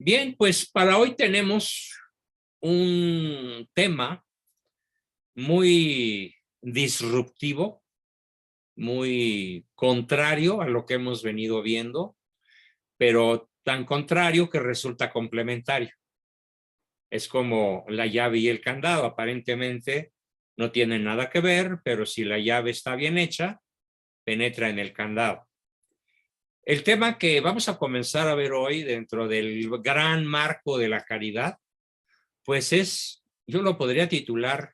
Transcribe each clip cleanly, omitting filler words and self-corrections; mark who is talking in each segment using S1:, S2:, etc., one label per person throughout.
S1: Bien, pues para hoy tenemos un tema muy disruptivo, muy contrario a lo que hemos venido viendo, pero tan contrario que resulta complementario. Es como la llave y el candado, aparentemente no tienen nada que ver, pero si la llave está bien hecha, penetra en el candado. El tema que vamos a comenzar a ver hoy dentro del gran marco de la caridad, pues yo lo podría titular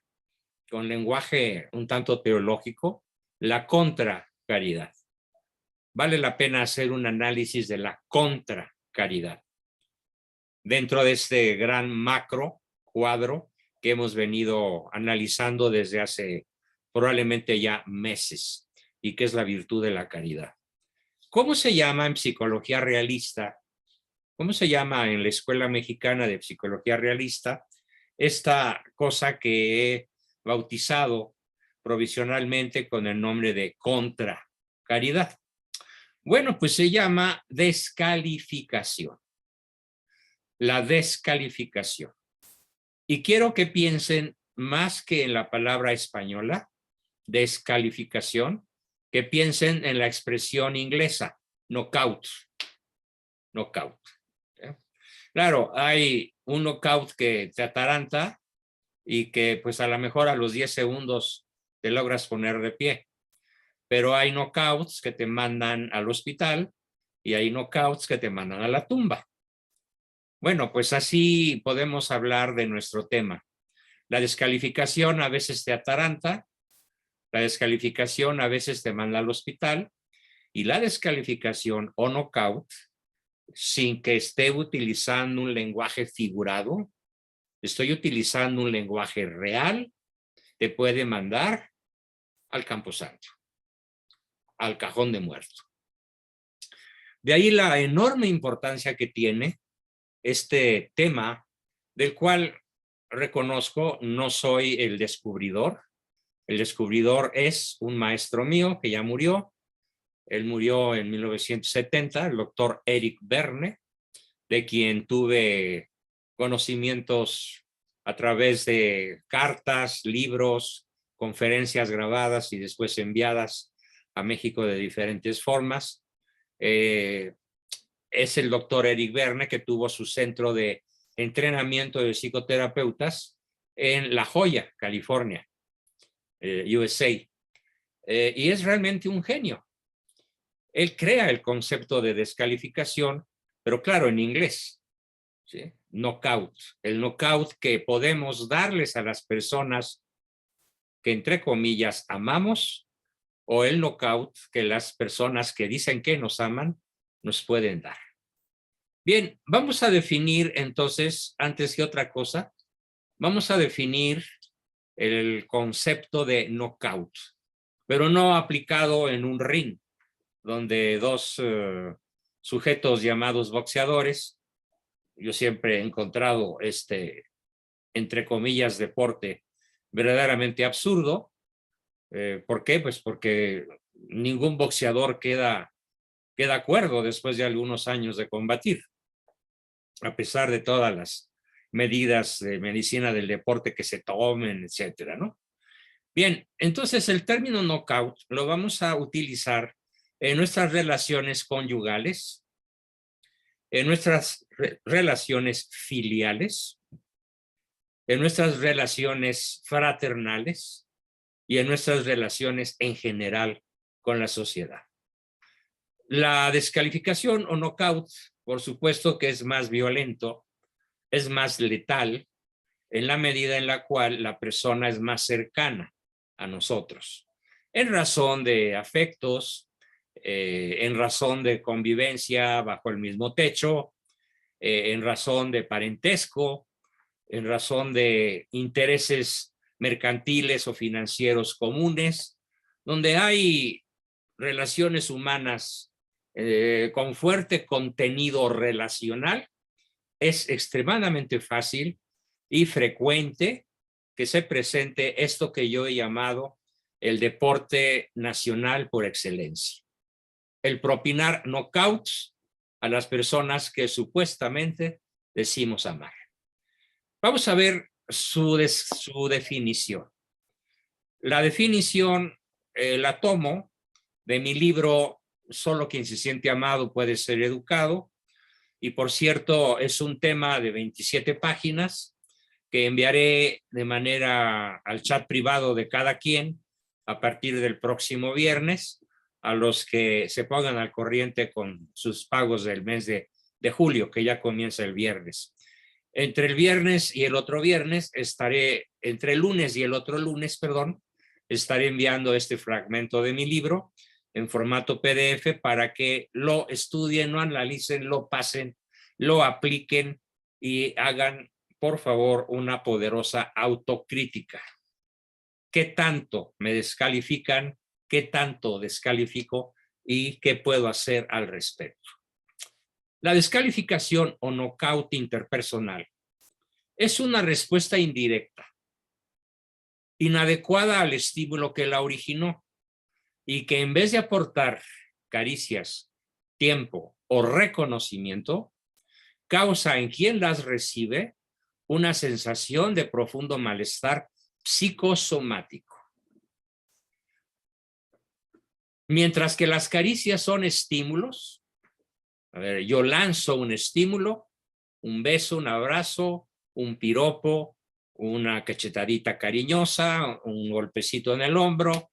S1: con lenguaje un tanto teológico, la contracaridad. Vale la pena hacer un análisis de la contracaridad dentro de este gran macro cuadro que hemos venido analizando desde hace probablemente ya meses y que es la virtud de la caridad. ¿Cómo se llama en psicología realista? ¿Cómo se llama en la Escuela Mexicana de Psicología Realista esta cosa que he bautizado provisionalmente con el nombre de contracaridad? Bueno, pues se llama descalificación. La descalificación. Y quiero que piensen más que en la palabra española, descalificación, que piensen en la expresión inglesa, knockout. Knockout. Claro, hay un knockout que te ataranta y que pues a lo mejor a los 10 segundos te logras poner de pie. Pero hay knockouts que te mandan al hospital y hay knockouts que te mandan a la tumba. Bueno, pues así podemos hablar de nuestro tema. La descalificación a veces te ataranta, la descalificación a veces te manda al hospital y la descalificación o knockout, sin que esté utilizando un lenguaje figurado, estoy utilizando un lenguaje real, te puede mandar al camposanto, al cajón de muerto. De ahí la enorme importancia que tiene este tema, del cual reconozco no soy el descubridor. El descubridor es un maestro mío que ya murió. Él murió en 1970, el doctor Eric Berne, de quien tuve conocimientos a través de cartas, libros, conferencias grabadas y después enviadas a México de diferentes formas. Es el doctor Eric Berne que tuvo su centro de entrenamiento de psicoterapeutas en La Joya, California, USA. Y es realmente un genio. Él crea el concepto de descalificación, pero claro, en inglés. ¿Sí? Knockout. El knockout que podemos darles a las personas que, entre comillas, amamos, o el knockout que las personas que dicen que nos aman nos pueden dar. Bien, vamos a definir entonces, antes que otra cosa, vamos a definir el concepto de knockout, pero no aplicado en un ring, donde dos sujetos llamados boxeadores, yo siempre he encontrado entre comillas, deporte verdaderamente absurdo. ¿Por qué? Pues porque ningún boxeador queda cuerdo después de algunos años de combatir, a pesar de todas las medidas de medicina del deporte que se tomen, etcétera, ¿no? Bien, entonces el término knockout lo vamos a utilizar en nuestras relaciones conyugales, en nuestras relaciones filiales, en nuestras relaciones fraternales y en nuestras relaciones en general con la sociedad. La descalificación o knockout, por supuesto que es más violento, es más letal en la medida en la cual la persona es más cercana a nosotros, en razón de afectos, en razón de convivencia bajo el mismo techo, en razón de parentesco, en razón de intereses mercantiles o financieros comunes, donde hay relaciones humanas con fuerte contenido relacional, es extremadamente fácil y frecuente que se presente esto que yo he llamado el deporte nacional por excelencia. El propinar knockouts a las personas que supuestamente decimos amar. Vamos a ver su definición. La definición la tomo de mi libro Solo quien se siente amado puede ser educado. Y por cierto, es un tema de 27 páginas que enviaré de manera al chat privado de cada quien a partir del próximo viernes a los que se pongan al corriente con sus pagos del mes de julio, que ya comienza el viernes. Entre el viernes y el otro viernes entre el lunes y el otro lunes, perdón, estaré enviando este fragmento de mi libro en formato PDF para que lo estudien, lo analicen, lo pasen, lo apliquen y hagan, por favor, una poderosa autocrítica. ¿Qué tanto me descalifican? ¿Qué tanto descalifico? ¿Y qué puedo hacer al respecto? La descalificación o nocaut interpersonal es una respuesta indirecta, inadecuada al estímulo que la originó y que en vez de aportar caricias, tiempo o reconocimiento, causa en quien las recibe una sensación de profundo malestar psicosomático. Mientras que las caricias son estímulos, a ver, yo lanzo un estímulo, un beso, un abrazo, un piropo, una cachetadita cariñosa, un golpecito en el hombro,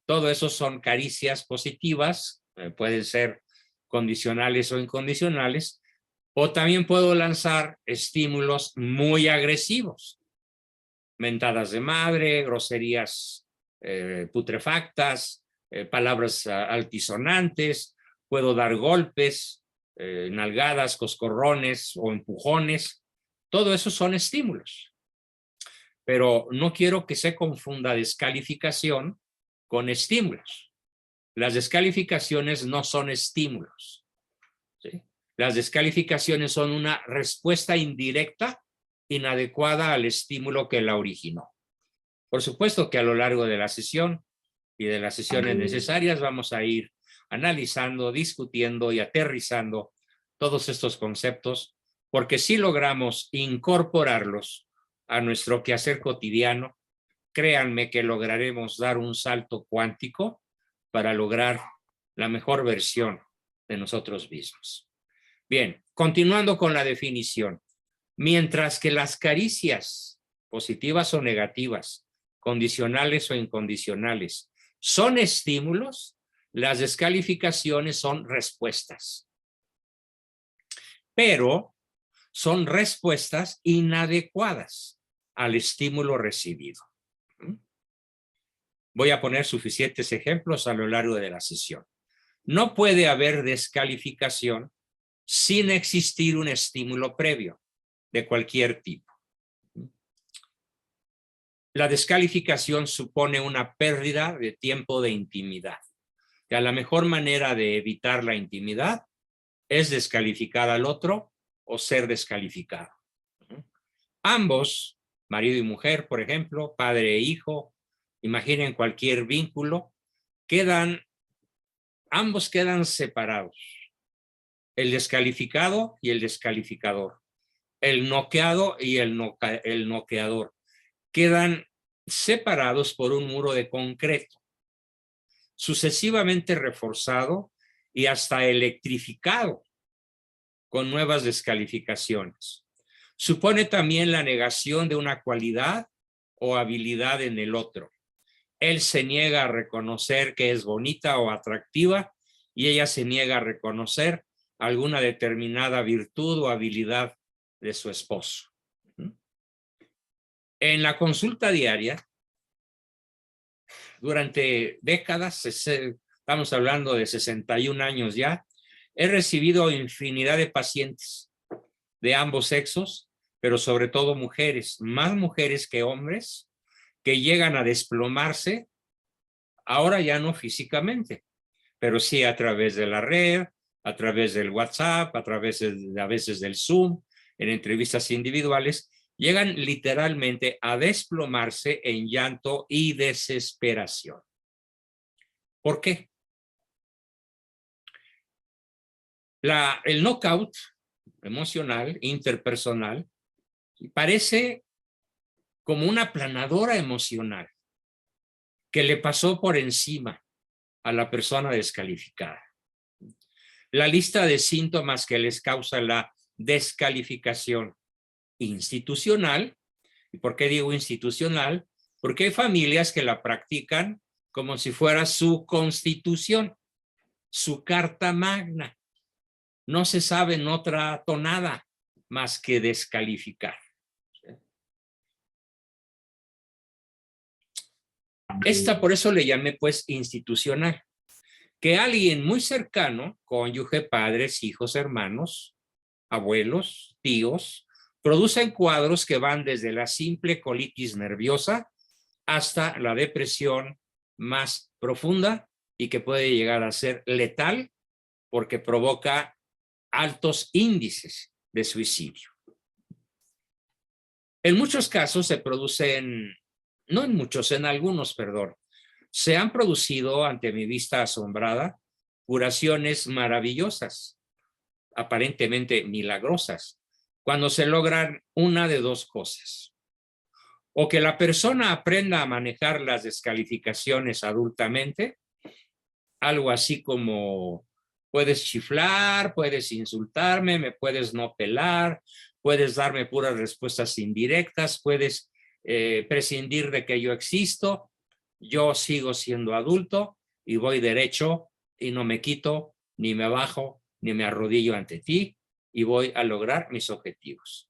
S1: todo eso son caricias positivas, pueden ser condicionales o incondicionales, o también puedo lanzar estímulos muy agresivos, mentadas de madre, groserías putrefactas, palabras altisonantes, puedo dar golpes, nalgadas, coscorrones o empujones, todo eso son estímulos. Pero no quiero que se confunda descalificación con estímulos. Las descalificaciones no son estímulos, ¿sí? Las descalificaciones son una respuesta indirecta, inadecuada al estímulo que la originó. Por supuesto que a lo largo de la sesión y de las sesiones necesarias vamos a ir analizando, discutiendo y aterrizando todos estos conceptos, porque si logramos incorporarlos a nuestro quehacer cotidiano, créanme que lograremos dar un salto cuántico para lograr la mejor versión de nosotros mismos. Bien, continuando con la definición. Mientras que las caricias, positivas o negativas, condicionales o incondicionales, son estímulos, las descalificaciones son respuestas. Pero son respuestas inadecuadas al estímulo recibido. Voy a poner suficientes ejemplos a lo largo de la sesión. No puede haber descalificación sin existir un estímulo previo de cualquier tipo. La descalificación supone una pérdida de tiempo de intimidad. Que a la mejor manera de evitar la intimidad es descalificar al otro o ser descalificado. Ambos, marido y mujer, por ejemplo, padre e hijo, imaginen cualquier vínculo, ambos quedan separados. El descalificado y el descalificador. El noqueado y el noqueador. Quedan separados por un muro de concreto, sucesivamente reforzado y hasta electrificado con nuevas descalificaciones. Supone también la negación de una cualidad o habilidad en el otro. Él se niega a reconocer que es bonita o atractiva y ella se niega a reconocer alguna determinada virtud o habilidad de su esposo. En la consulta diaria, durante décadas, estamos hablando de 61 años ya, he recibido infinidad de pacientes de ambos sexos, pero sobre todo mujeres, más mujeres que hombres, que llegan a desplomarse, ahora ya no físicamente, pero sí a través de la red, a través del WhatsApp, a veces del Zoom, en entrevistas individuales, llegan literalmente a desplomarse en llanto y desesperación. ¿Por qué? El knockout emocional, interpersonal, y parece como una aplanadora emocional que le pasó por encima a la persona descalificada. La lista de síntomas que les causa la descalificación institucional. ¿Y por qué digo institucional? Porque hay familias que la practican como si fuera su constitución, su carta magna. No se sabe en otra tonada más que descalificar. Esta por eso le llamé pues institucional. Que alguien muy cercano, cónyuge, padres, hijos, hermanos, abuelos, tíos, producen cuadros que van desde la simple colitis nerviosa hasta la depresión más profunda y que puede llegar a ser letal porque provoca altos índices de suicidio. En muchos casos se producen, no en muchos, en algunos, perdón, se han producido ante mi vista asombrada curaciones maravillosas, aparentemente milagrosas, cuando se logran una de dos cosas. O que la persona aprenda a manejar las descalificaciones adultamente, algo así como puedes chiflar, puedes insultarme, me puedes no pelar, puedes darme puras respuestas indirectas, puedes prescindir de que yo existo, yo sigo siendo adulto y voy derecho y no me quito, ni me bajo, ni me arrodillo ante ti y voy a lograr mis objetivos.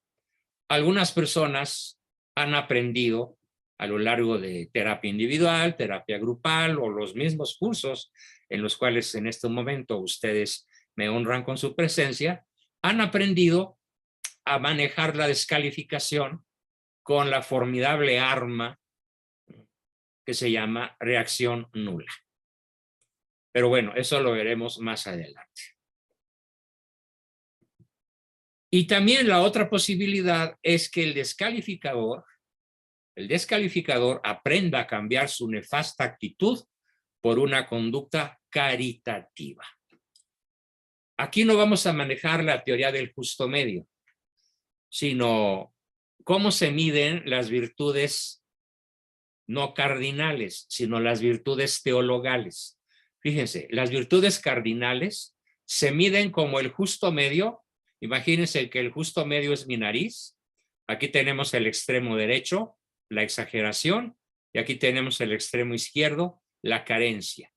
S1: Algunas personas han aprendido a lo largo de terapia individual, terapia grupal o los mismos cursos en los cuales en este momento ustedes me honran con su presencia, han aprendido a manejar la descalificación con la formidable arma que se llama reacción nula. Pero bueno, eso lo veremos más adelante. Y también la otra posibilidad es que el descalificador aprenda a cambiar su nefasta actitud por una conducta caritativa. Aquí no vamos a manejar la teoría del justo medio, sino cómo se miden las virtudes no cardinales, sino las virtudes teologales. Fíjense, las virtudes cardinales se miden como el justo medio. Imagínense que el justo medio es mi nariz. Aquí tenemos el extremo derecho, la exageración, y aquí tenemos el extremo izquierdo, la carencia.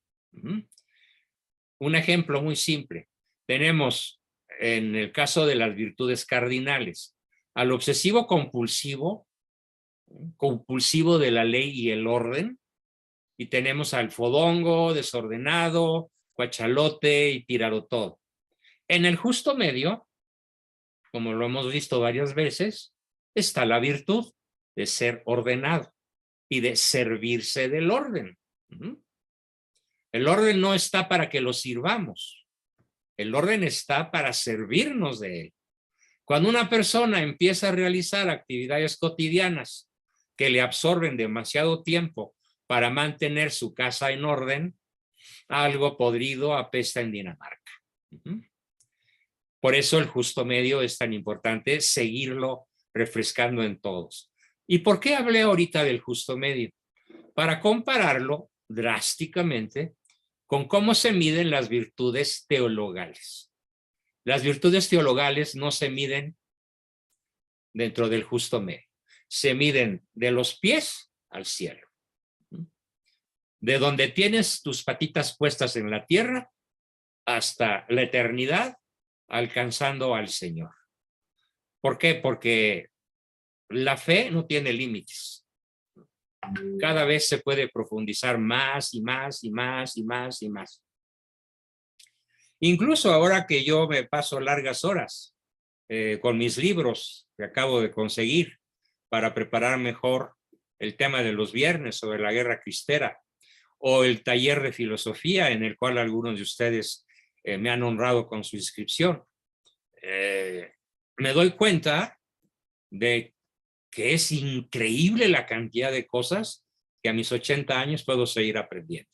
S1: Un ejemplo muy simple. Tenemos, en el caso de las virtudes cardinales, al obsesivo compulsivo de la ley y el orden, y tenemos al fodongo, desordenado, cuachalote y tirado todo. En el justo medio, como lo hemos visto varias veces, está la virtud de ser ordenado y de servirse del orden. El orden no está para que lo sirvamos. El orden está para servirnos de él. Cuando una persona empieza a realizar actividades cotidianas que le absorben demasiado tiempo para mantener su casa en orden, algo podrido apesta en Dinamarca. Por eso el justo medio es tan importante seguirlo refrescando en todos. ¿Y por qué hablé ahorita del justo medio? Para compararlo drásticamente con cómo se miden las virtudes teologales. Las virtudes teologales no se miden dentro del justo medio. Se miden de los pies al cielo. De donde tienes tus patitas puestas en la tierra hasta la eternidad, alcanzando al Señor. ¿Por qué? Porque la fe no tiene límites. Cada vez se puede profundizar más y más y más y más y más. Incluso ahora que yo me paso largas horas con mis libros que acabo de conseguir para preparar mejor el tema de los viernes sobre la guerra cristera o el taller de filosofía en el cual algunos de ustedes me han honrado con su inscripción. Me doy cuenta de que es increíble la cantidad de cosas que a mis 80 años puedo seguir aprendiendo.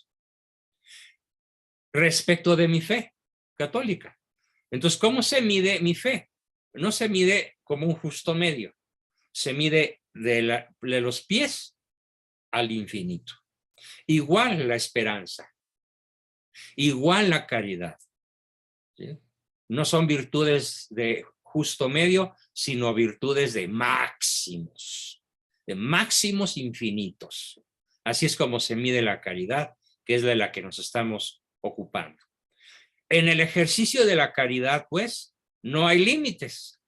S1: Respecto de mi fe católica. Entonces, ¿cómo se mide mi fe? no se mide como un justo medio, se mide de los pies al infinito. Igual la esperanza, igual la caridad, ¿sí? No son virtudes de justo medio, sino virtudes de máximos infinitos. Así es como se mide la caridad, que es de la que nos estamos ocupando. En el ejercicio de la caridad, pues, no hay límites.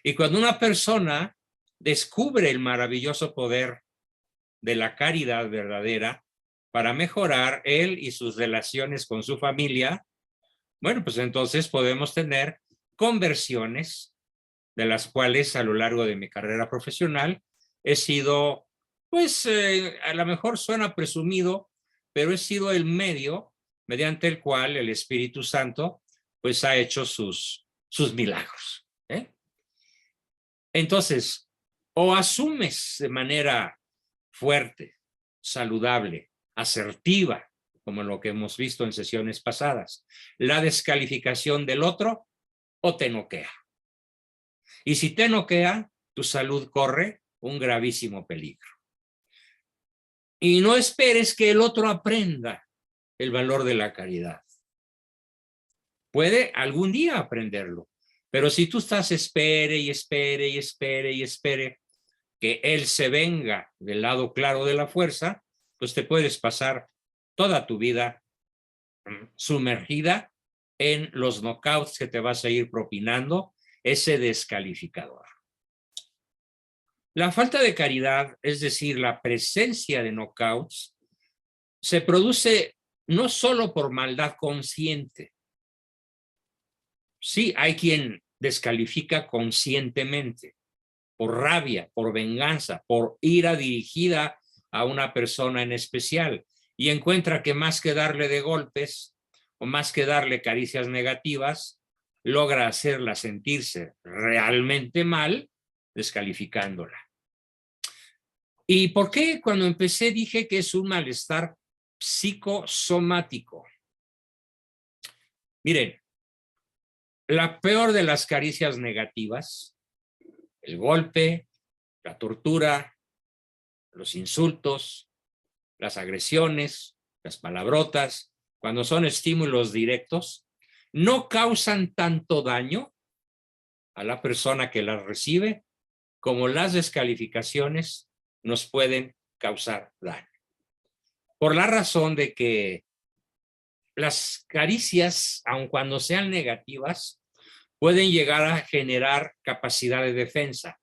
S1: Y cuando una persona descubre el maravilloso poder de la caridad verdadera para mejorar él y sus relaciones con su familia, bueno, pues entonces podemos tener conversiones de las cuales a lo largo de mi carrera profesional he sido, pues a lo mejor suena presumido, pero he sido el medio mediante el cual el Espíritu Santo pues ha hecho sus milagros, ¿eh? Entonces, o asumes de manera fuerte, saludable, asertiva, como lo que hemos visto en sesiones pasadas, la descalificación del otro, o te noquea. Y si te noquea, tu salud corre un gravísimo peligro. Y no esperes que el otro aprenda el valor de la caridad. Puede algún día aprenderlo, pero si tú estás espere y espere y espere y espere que él se venga del lado claro de la fuerza, pues te puedes pasar toda tu vida sumergida en los knockouts que te vas a ir propinando ese descalificador. La falta de caridad, es decir, la presencia de knockouts, se produce no solo por maldad consciente. Sí, hay quien descalifica conscientemente, por rabia, por venganza, por ira dirigida a una persona en especial, y encuentra que más que darle de golpes o más que darle caricias negativas, logra hacerla sentirse realmente mal, descalificándola. ¿Y por qué cuando empecé dije que es un malestar psicosomático? Miren, la peor de las caricias negativas, el golpe, la tortura, los insultos, las agresiones, las palabrotas, cuando son estímulos directos, no causan tanto daño a la persona que las recibe como las descalificaciones nos pueden causar daño. Por la razón de que las caricias, aun cuando sean negativas, pueden llegar a generar capacidad de defensa.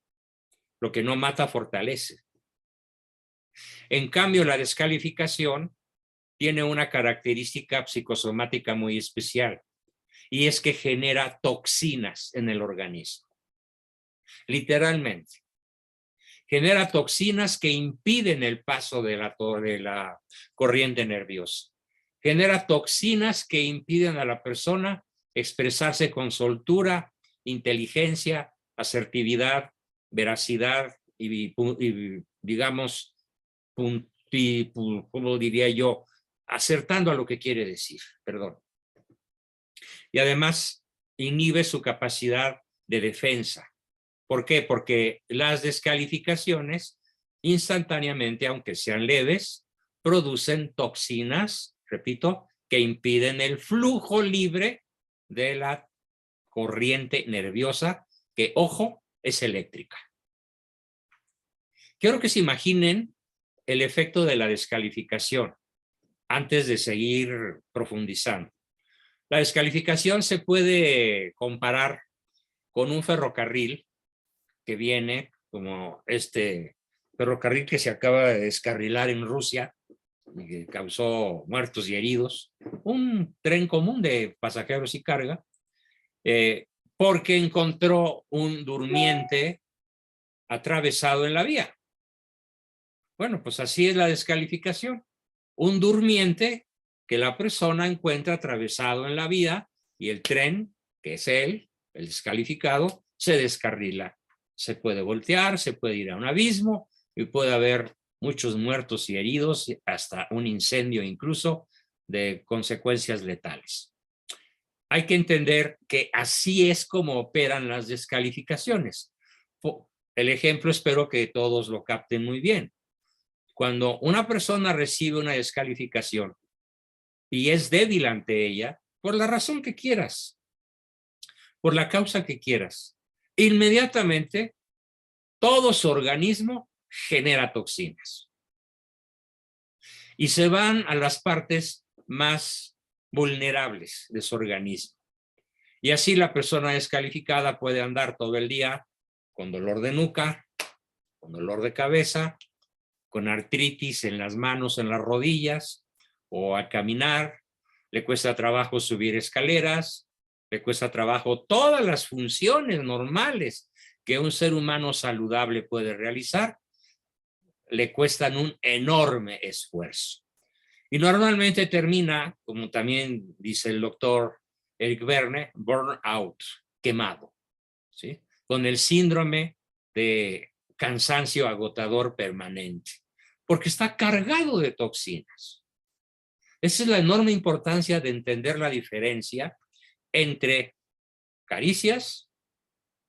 S1: Lo que no mata, fortalece. En cambio, la descalificación tiene una característica psicosomática muy especial, y es que genera toxinas en el organismo. Literalmente. Genera toxinas que impiden el paso de la corriente nerviosa. Genera toxinas que impiden a la persona expresarse con soltura, inteligencia, asertividad, veracidad y digamos, ¿cómo diría yo? Acertando a lo que quiere decir, perdón. Y además inhibe su capacidad de defensa. ¿Por qué? Porque las descalificaciones instantáneamente, aunque sean leves, producen toxinas, repito, que impiden el flujo libre de la corriente nerviosa, que, ojo, es eléctrica. Quiero que se imaginen el efecto de la descalificación antes de seguir profundizando. La descalificación se puede comparar con un ferrocarril que viene, como este ferrocarril que se acaba de descarrilar en Rusia y que causó muertos y heridos, un tren común de pasajeros y carga, porque encontró un durmiente atravesado en la vía. Bueno, pues así es la descalificación. Un durmiente que la persona encuentra atravesado en la vía y el tren, que es él, el descalificado, se descarrila. Se puede voltear, se puede ir a un abismo y puede haber muchos muertos y heridos, hasta un incendio incluso de consecuencias letales. Hay que entender que así es como operan las descalificaciones. El ejemplo espero que todos lo capten muy bien. Cuando una persona recibe una descalificación y es débil ante ella, por la razón que quieras, por la causa que quieras, inmediatamente todo su organismo genera toxinas y se van a las partes más vulnerables de su organismo. Y así la persona descalificada puede andar todo el día con dolor de nuca, con dolor de cabeza, con artritis en las manos, en las rodillas, o al caminar, le cuesta trabajo subir escaleras, le cuesta trabajo todas las funciones normales que un ser humano saludable puede realizar, le cuestan un enorme esfuerzo. Y normalmente termina, como también dice el doctor Eric Berne, burnout, quemado, ¿sí? Con el síndrome de cansancio agotador permanente, porque está cargado de toxinas. Esa es la enorme importancia de entender la diferencia entre caricias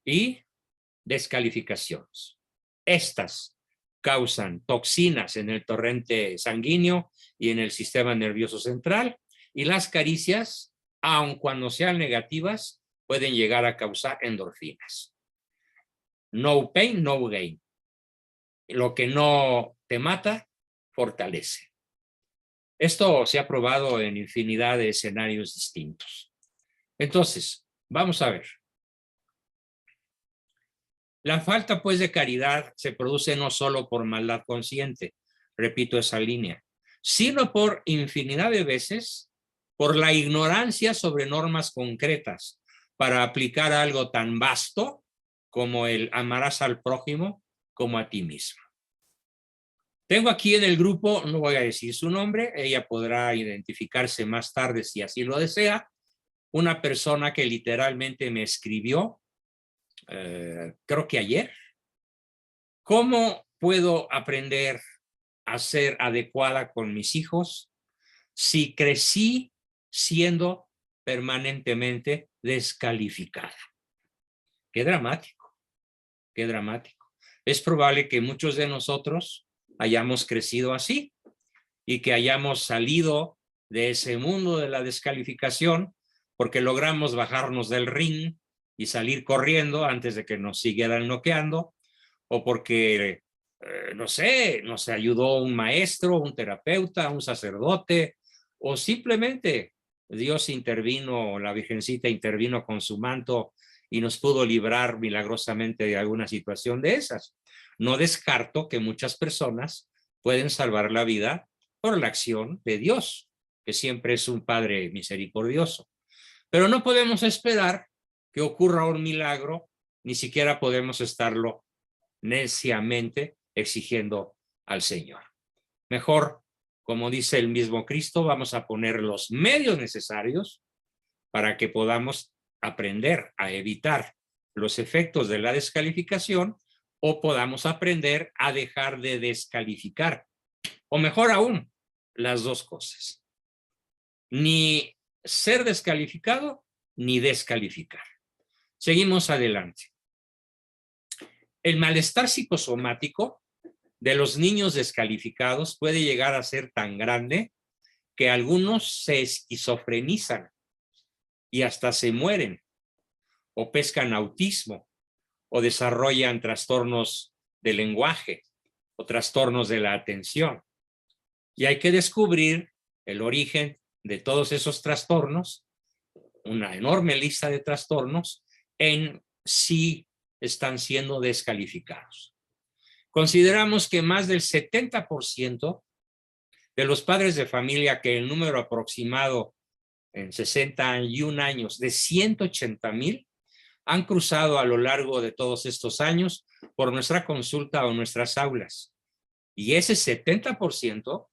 S1: y descalificaciones. Estas causan toxinas en el torrente sanguíneo y en el sistema nervioso central, y las caricias, aun cuando sean negativas, pueden llegar a causar endorfinas. No pain, no gain. Lo que no te mata, fortalece. Esto se ha probado en infinidad de escenarios distintos. Entonces, vamos a ver. La falta, pues, de caridad se produce no solo por maldad consciente, repito esa línea, sino por infinidad de veces por la ignorancia sobre normas concretas para aplicar algo tan vasto como el amarás al prójimo como a ti mismo. Tengo aquí en el grupo, no voy a decir su nombre, ella podrá identificarse más tarde si así lo desea, una persona que literalmente me escribió, creo que ayer, ¿cómo puedo aprender a ser adecuada con mis hijos si crecí siendo permanentemente descalificada? Qué dramático, qué dramático. Es probable que muchos de nosotros hayamos crecido así y que hayamos salido de ese mundo de la descalificación porque logramos bajarnos del ring y salir corriendo antes de que nos siguieran noqueando, o porque, no sé, nos ayudó un maestro, un terapeuta, un sacerdote, o simplemente Dios intervino, la Virgencita intervino con su manto y nos pudo librar milagrosamente de alguna situación de esas. No descarto que muchas personas pueden salvar la vida por la acción de Dios, que siempre es un Padre misericordioso. Pero no podemos esperar que ocurra un milagro, ni siquiera podemos estarlo neciamente exigiendo al Señor. Mejor, como dice el mismo Cristo, vamos a poner los medios necesarios para que podamos aprender a evitar los efectos de la descalificación o podamos aprender a dejar de descalificar. O mejor aún, las dos cosas. Ni ser descalificado, ni descalificar. Seguimos adelante. El malestar psicosomático de los niños descalificados puede llegar a ser tan grande que algunos se esquizofrenizan y hasta se mueren, o pescan autismo, o desarrollan trastornos del lenguaje, o trastornos de la atención. Y hay que descubrir el origen de todos esos trastornos, una enorme lista de trastornos, en si están siendo descalificados. Consideramos que más del 70% de los padres de familia, que el número aproximado en 61 años de 180,000, han cruzado a lo largo de todos estos años por nuestra consulta o nuestras aulas. Y ese 70%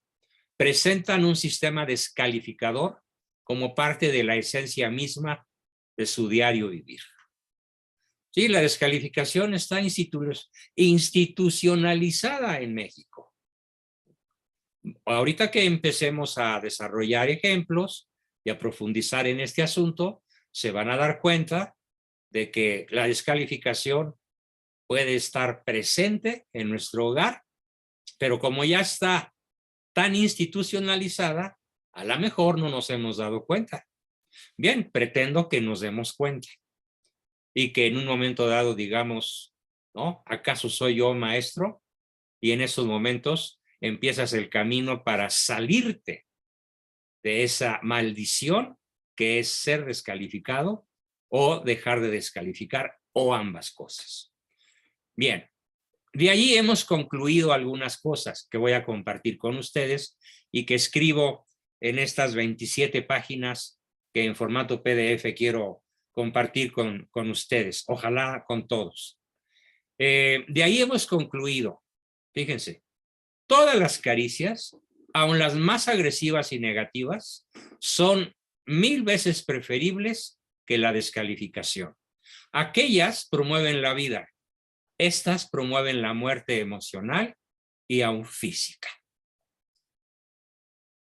S1: presentan un sistema descalificador como parte de la esencia misma de su diario vivir. Sí, la descalificación está institucionalizada en México. Ahorita que empecemos a desarrollar ejemplos y a profundizar en este asunto, se van a dar cuenta de que la descalificación puede estar presente en nuestro hogar, pero como ya está tan institucionalizada, a lo mejor no nos hemos dado cuenta. Bien, pretendo que nos demos cuenta y que en un momento dado digamos, ¿no? ¿Acaso soy yo maestro? Y en esos momentos empiezas el camino para salirte de esa maldición que es ser descalificado o dejar de descalificar o ambas cosas. Bien, de ahí hemos concluido algunas cosas que voy a compartir con ustedes y que escribo en estas 27 páginas que en formato PDF quiero compartir con ustedes, ojalá con todos. De ahí hemos concluido, fíjense, todas las caricias, aun las más agresivas y negativas, son 1000 veces preferibles que la descalificación. Aquellas promueven la vida, estas promueven la muerte emocional y aún física.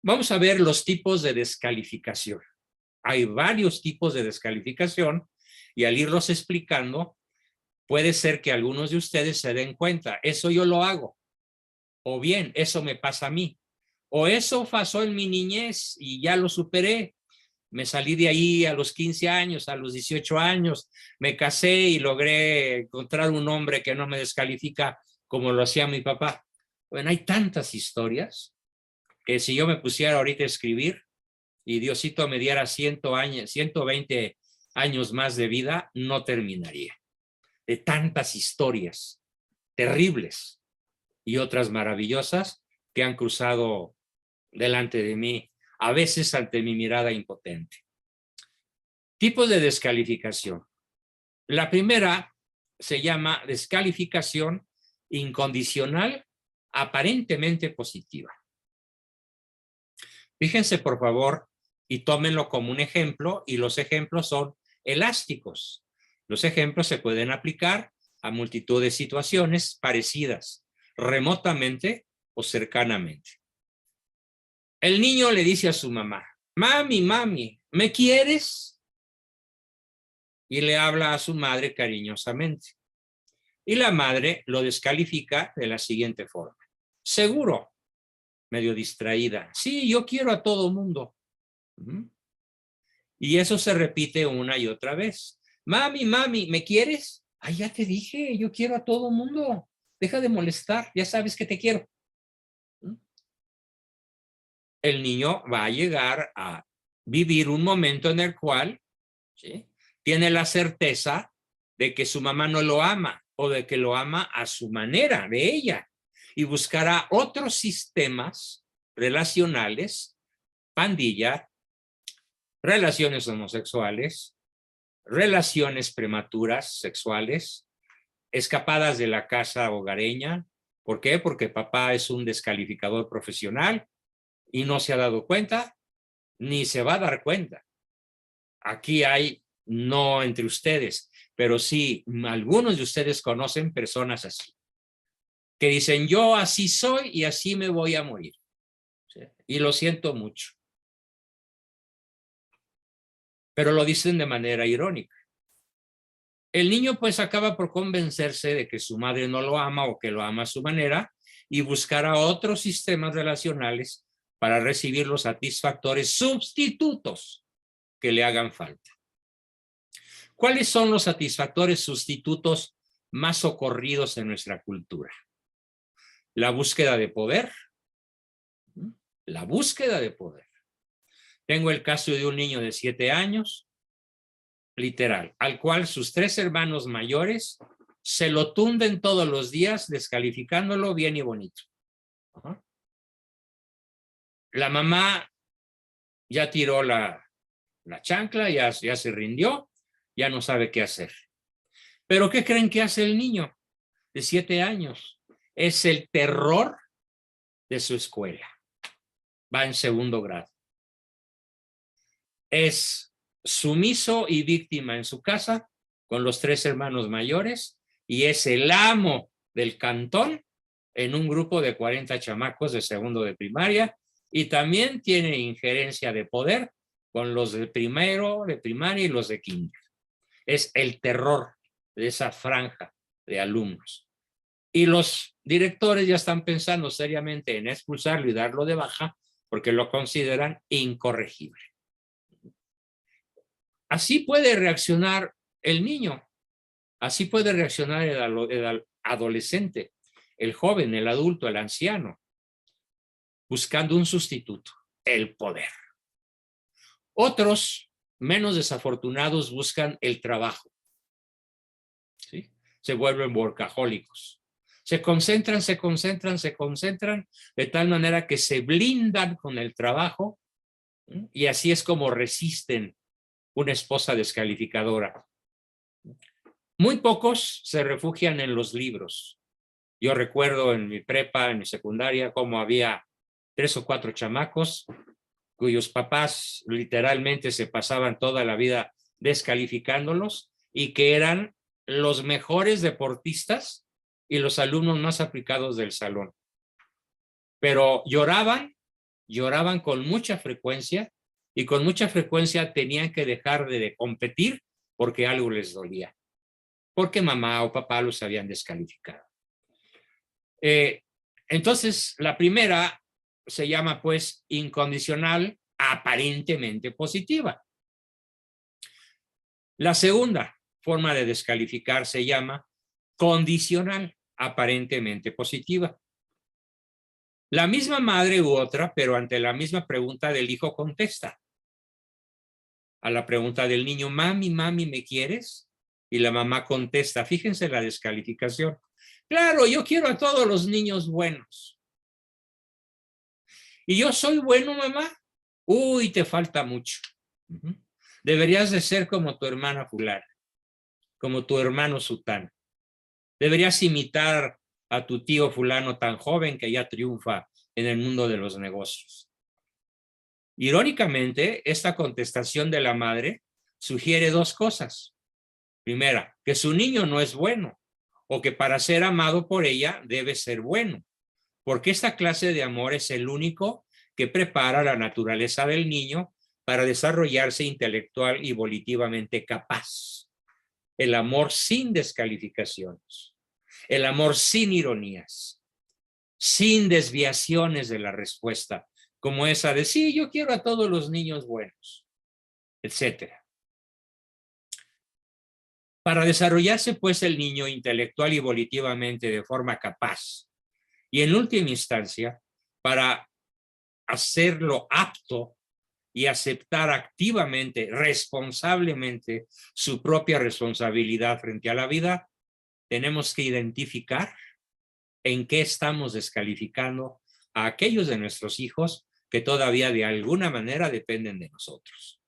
S1: Vamos a ver los tipos de descalificación. Hay varios tipos de descalificación y al irlos explicando, puede ser que algunos de ustedes se den cuenta, eso yo lo hago, o bien, eso me pasa a mí, o eso pasó en mi niñez y ya lo superé. Me salí de ahí a los 15 años, a los 18 años, me casé y logré encontrar un hombre que no me descalifica como lo hacía mi papá. Bueno, hay tantas historias que si yo me pusiera ahorita a escribir y Diosito me diera 120 años más de vida, no terminaría. De tantas historias terribles y otras maravillosas que han cruzado delante de mí, a veces ante mi mirada impotente. Tipos de descalificación. La primera se llama descalificación incondicional, aparentemente positiva. Fíjense, por favor, y tómenlo como un ejemplo, y los ejemplos son elásticos. Los ejemplos se pueden aplicar a multitud de situaciones parecidas, remotamente o cercanamente. El niño le dice a su mamá, mami, mami, ¿me quieres? Y le habla a su madre cariñosamente. Y la madre lo descalifica de la siguiente forma. Seguro, medio distraída. Sí, yo quiero a todo mundo. Y eso se repite una y otra vez. Mami, mami, ¿me quieres? Ay, ya te dije, yo quiero a todo mundo. Deja de molestar, ya sabes que te quiero. El niño va a llegar a vivir un momento en el cual, ¿sí?, tiene la certeza de que su mamá no lo ama o de que lo ama a su manera, de ella, y buscará otros sistemas relacionales, pandilla, relaciones homosexuales, relaciones prematuras sexuales, escapadas de la casa hogareña. ¿Por qué? Porque papá es un descalificador profesional y no se ha dado cuenta, ni se va a dar cuenta. Aquí hay, no entre ustedes, pero sí, algunos de ustedes conocen personas así, que dicen, yo así soy y así me voy a morir. ¿Sí? Y lo siento mucho. Pero lo dicen de manera irónica. El niño pues acaba por convencerse de que su madre no lo ama o que lo ama a su manera y buscará otros sistemas relacionales para recibir los satisfactores sustitutos que le hagan falta. ¿Cuáles son los satisfactores sustitutos más socorridos en nuestra cultura? La búsqueda de poder. La búsqueda de poder. Tengo el caso de un niño de 7 años, literal, al cual sus 3 hermanos mayores se lo tunden todos los días descalificándolo bien y bonito. La mamá ya tiró la chancla, ya se rindió, ya no sabe qué hacer. ¿Pero qué creen que hace el niño de 7 años? Es el terror de su escuela. Va en 2º grado. Es sumiso y víctima en su casa con los 3 hermanos mayores y es el amo del cantón en un grupo de 40 chamacos de 2º de primaria y también tiene injerencia de poder con los de primero, de primaria y los de kinder. Es el terror de esa franja de alumnos. Y los directores ya están pensando seriamente en expulsarlo y darlo de baja porque lo consideran incorregible. Así puede reaccionar el niño, así puede reaccionar el adolescente, el joven, el adulto, el anciano, buscando un sustituto, el poder. Otros, menos desafortunados, buscan el trabajo. ¿Sí? Se vuelven workahólicos. Se concentran de tal manera que se blindan con el trabajo, ¿sí? Y así es como resisten una esposa descalificadora. Muy pocos se refugian en los libros. Yo recuerdo en mi prepa, en mi secundaria, cómo había 3 o 4 chamacos cuyos papás literalmente se pasaban toda la vida descalificándolos y que eran los mejores deportistas y los alumnos más aplicados del salón. Pero lloraban con mucha frecuencia y con mucha frecuencia tenían que dejar de competir porque algo les dolía, porque mamá o papá los habían descalificado. Entonces, la primera se llama pues incondicional, aparentemente positiva. La segunda forma de descalificar se llama condicional, aparentemente positiva. La misma madre u otra, pero ante la misma pregunta del hijo contesta. A la pregunta del niño, mami, mami, ¿me quieres? Y la mamá contesta, fíjense la descalificación. Claro, yo quiero a todos los niños buenos. ¿Y yo soy bueno, mamá? Uy, te falta mucho. Deberías de ser como tu hermana fulana, como tu hermano sutano. Deberías imitar a tu tío fulano tan joven que ya triunfa en el mundo de los negocios. Irónicamente, esta contestación de la madre sugiere 2 cosas. Primera, que su niño no es bueno o que para ser amado por ella debe ser bueno, porque esta clase de amor es el único que prepara la naturaleza del niño para desarrollarse intelectual y volitivamente capaz. El amor sin descalificaciones, el amor sin ironías, sin desviaciones de la respuesta, como esa de sí, yo quiero a todos los niños buenos, etcétera. Para desarrollarse pues el niño intelectual y volitivamente de forma capaz y en última instancia para hacerlo apto y aceptar activamente, responsablemente su propia responsabilidad frente a la vida, tenemos que identificar en qué estamos descalificando a aquellos de nuestros hijos que todavía de alguna manera dependen de nosotros.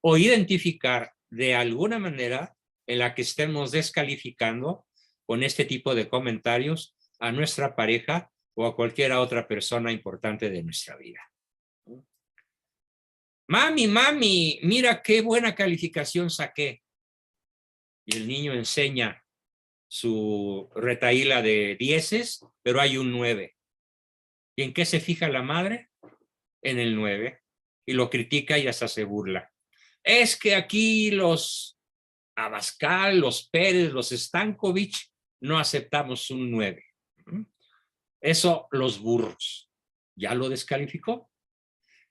S1: O identificar de alguna manera en la que estemos descalificando con este tipo de comentarios a nuestra pareja o a cualquier otra persona importante de nuestra vida. Mami, mami, mira qué buena calificación saqué. Y el niño enseña su retahíla de 10, pero hay un 9. ¿Y en qué se fija la madre? En el 9. Y lo critica y hasta se burla. Es que aquí los Abascal, los Pérez, los Stankovich, no aceptamos un 9. Eso los burros. ¿Ya lo descalificó?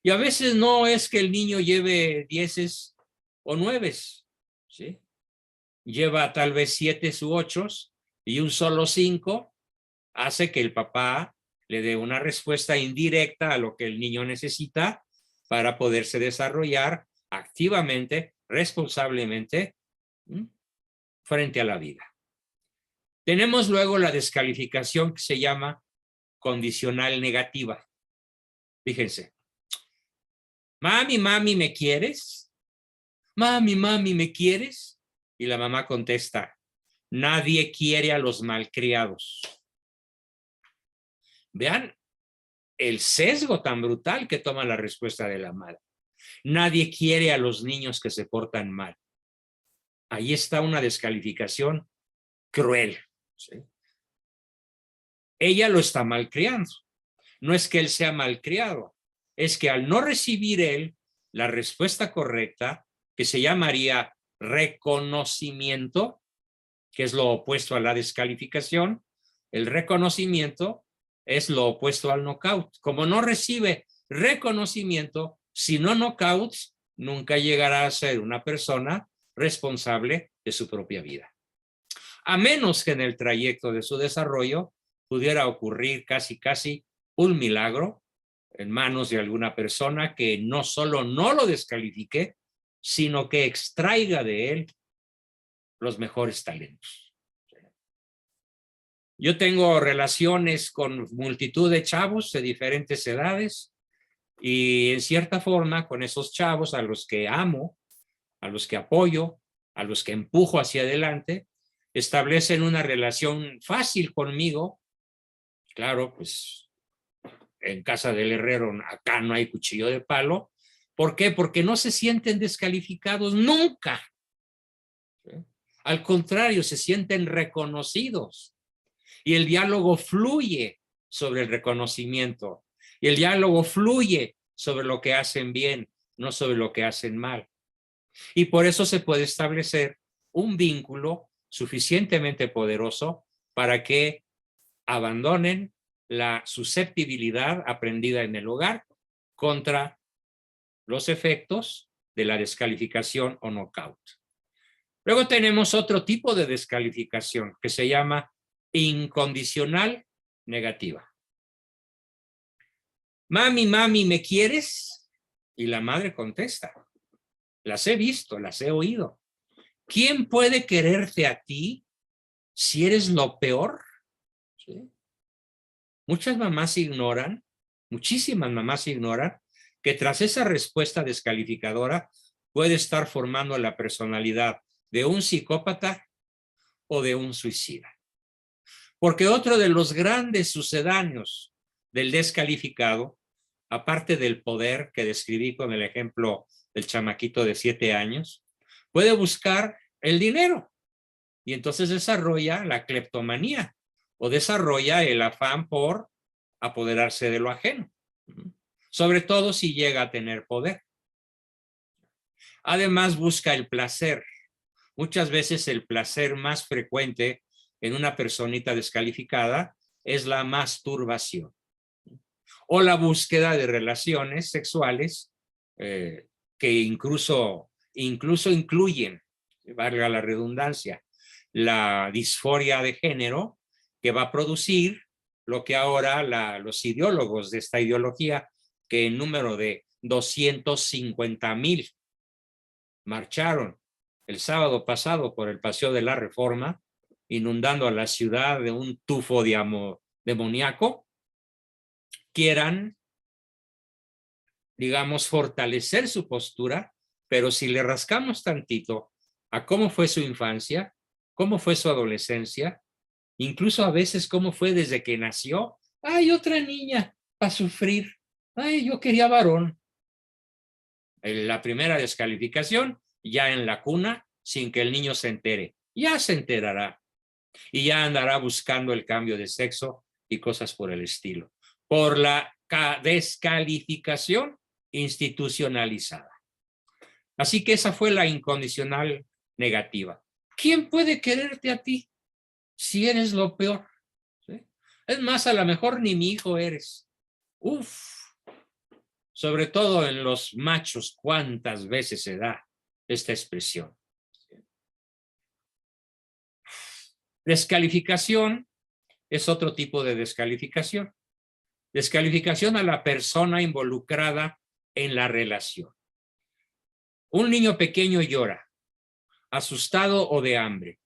S1: Y a veces no es que el niño lleve 10 o 9, ¿sí? Lleva tal vez 7 u 8 y un solo 5 hace que el papá le dé una respuesta indirecta a lo que el niño necesita para poderse desarrollar activamente, responsablemente, frente a la vida. Tenemos luego la descalificación que se llama condicional negativa. Fíjense. Mami, mami, ¿me quieres? Mami, mami, ¿me quieres? Y la mamá contesta, nadie quiere a los malcriados. Vean el sesgo tan brutal que toma la respuesta de la madre. Nadie quiere a los niños que se portan mal. Ahí está una descalificación cruel. ¿Sí? Ella lo está malcriando. No es que él sea malcriado, es que al no recibir él la respuesta correcta, que se llamaría reconocimiento, que es lo opuesto a la descalificación. El reconocimiento es lo opuesto al knockout. Como no recibe reconocimiento, si no knockouts, nunca llegará a ser una persona responsable de su propia vida. A menos que en el trayecto de su desarrollo pudiera ocurrir casi un milagro en manos de alguna persona que no solo no lo descalifique, sino que extraiga de él los mejores talentos. Yo tengo relaciones con multitud de chavos de diferentes edades y en cierta forma con esos chavos a los que amo, a los que apoyo, a los que empujo hacia adelante, establecen una relación fácil conmigo. Claro, pues en casa del herrero acá no hay cuchillo de palo. ¿Por qué? Porque no se sienten descalificados nunca. ¿Sí? Al contrario, se sienten reconocidos. Y el diálogo fluye sobre el reconocimiento. Y el diálogo fluye sobre lo que hacen bien, no sobre lo que hacen mal. Y por eso se puede establecer un vínculo suficientemente poderoso para que abandonen la susceptibilidad aprendida en el hogar contra los efectos de la descalificación o knockout. Luego tenemos otro tipo de descalificación que se llama incondicional negativa. Mami, mami, ¿me quieres? Y la madre contesta, las he visto, las he oído. ¿Quién puede quererte a ti si eres lo peor? ¿Sí? Muchas mamás ignoran, muchísimas mamás ignoran que tras esa respuesta descalificadora puede estar formando la personalidad de un psicópata o de un suicida. Porque otro de los grandes sucedáneos del descalificado, aparte del poder que describí con el ejemplo del chamaquito de 7 años, puede buscar el dinero y entonces desarrolla la cleptomanía o desarrolla el afán por apoderarse de lo ajeno, sobre todo si llega a tener poder. Además busca el placer. Muchas veces el placer más frecuente en una personita descalificada es la masturbación o la búsqueda de relaciones sexuales que incluso incluyen, valga la redundancia, la disforia de género que va a producir lo que ahora los ideólogos de esta ideología, que en número de 250,000 marcharon el sábado pasado por el Paseo de la Reforma, inundando a la ciudad de un tufo demoníaco, quieran, digamos, fortalecer su postura, pero si le rascamos tantito a cómo fue su infancia, cómo fue su adolescencia, incluso a veces cómo fue desde que nació. Ay, otra niña para sufrir. Ay, yo quería varón. En la primera descalificación, ya en la cuna, sin que el niño se entere. Ya se enterará. Y ya andará buscando el cambio de sexo y cosas por el estilo. Por la descalificación institucionalizada. Así que esa fue la incondicional negativa. ¿Quién puede quererte a ti si eres lo peor? ¿Sí? Es más, a lo mejor ni mi hijo eres. Uf. Sobre todo en los machos, ¿cuántas veces se da esta expresión? Descalificación es otro tipo de descalificación. Descalificación a la persona involucrada en la relación. Un niño pequeño llora, asustado o de hambre,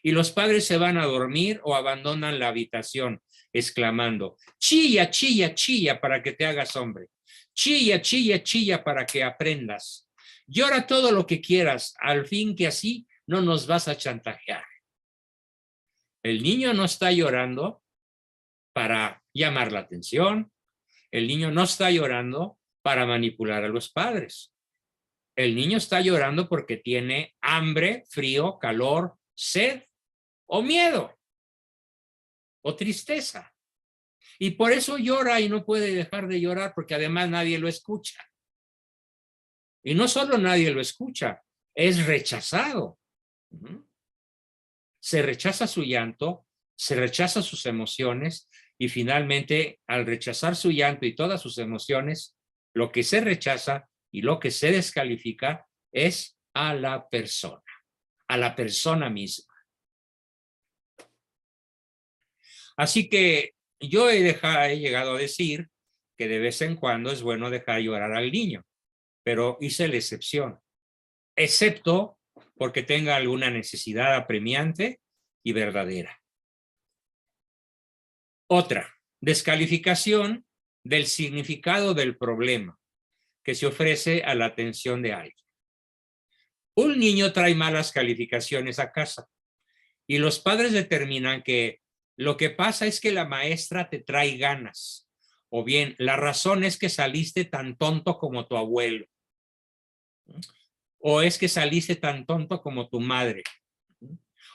S1: y los padres se van a dormir o abandonan la habitación, exclamando, chilla, chilla, chilla para que te hagas hombre. Chilla, chilla, chilla para que aprendas. Llora todo lo que quieras, al fin que así no nos vas a chantajear. El niño no está llorando para llamar la atención. El niño no está llorando para manipular a los padres. El niño está llorando porque tiene hambre, frío, calor, sed o miedo o tristeza. Y por eso llora y no puede dejar de llorar porque además nadie lo escucha. Y no solo nadie lo escucha, es rechazado. Se rechaza su llanto, se rechaza sus emociones y finalmente al rechazar su llanto y todas sus emociones, lo que se rechaza y lo que se descalifica es a la persona misma. Así que yo he llegado a decir que de vez en cuando es bueno dejar llorar al niño, pero hice la excepción, excepto porque tenga alguna necesidad apremiante y verdadera. Otra, descalificación del significado del problema que se ofrece a la atención de alguien. Un niño trae malas calificaciones a casa y los padres determinan que lo que pasa es que la maestra te trae ganas, o bien la razón es que saliste tan tonto como tu abuelo, o es que saliste tan tonto como tu madre,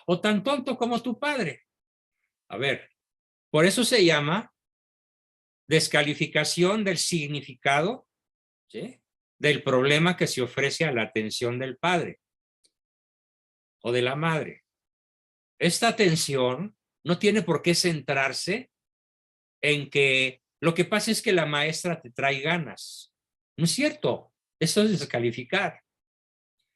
S1: o tan tonto como tu padre. A ver, por eso se llama descalificación del significado, ¿sí?, del problema que se ofrece a la atención del padre o de la madre. Esta atención no tiene por qué centrarse en que lo que pasa es que la maestra te trae ganas. No es cierto, eso es descalificar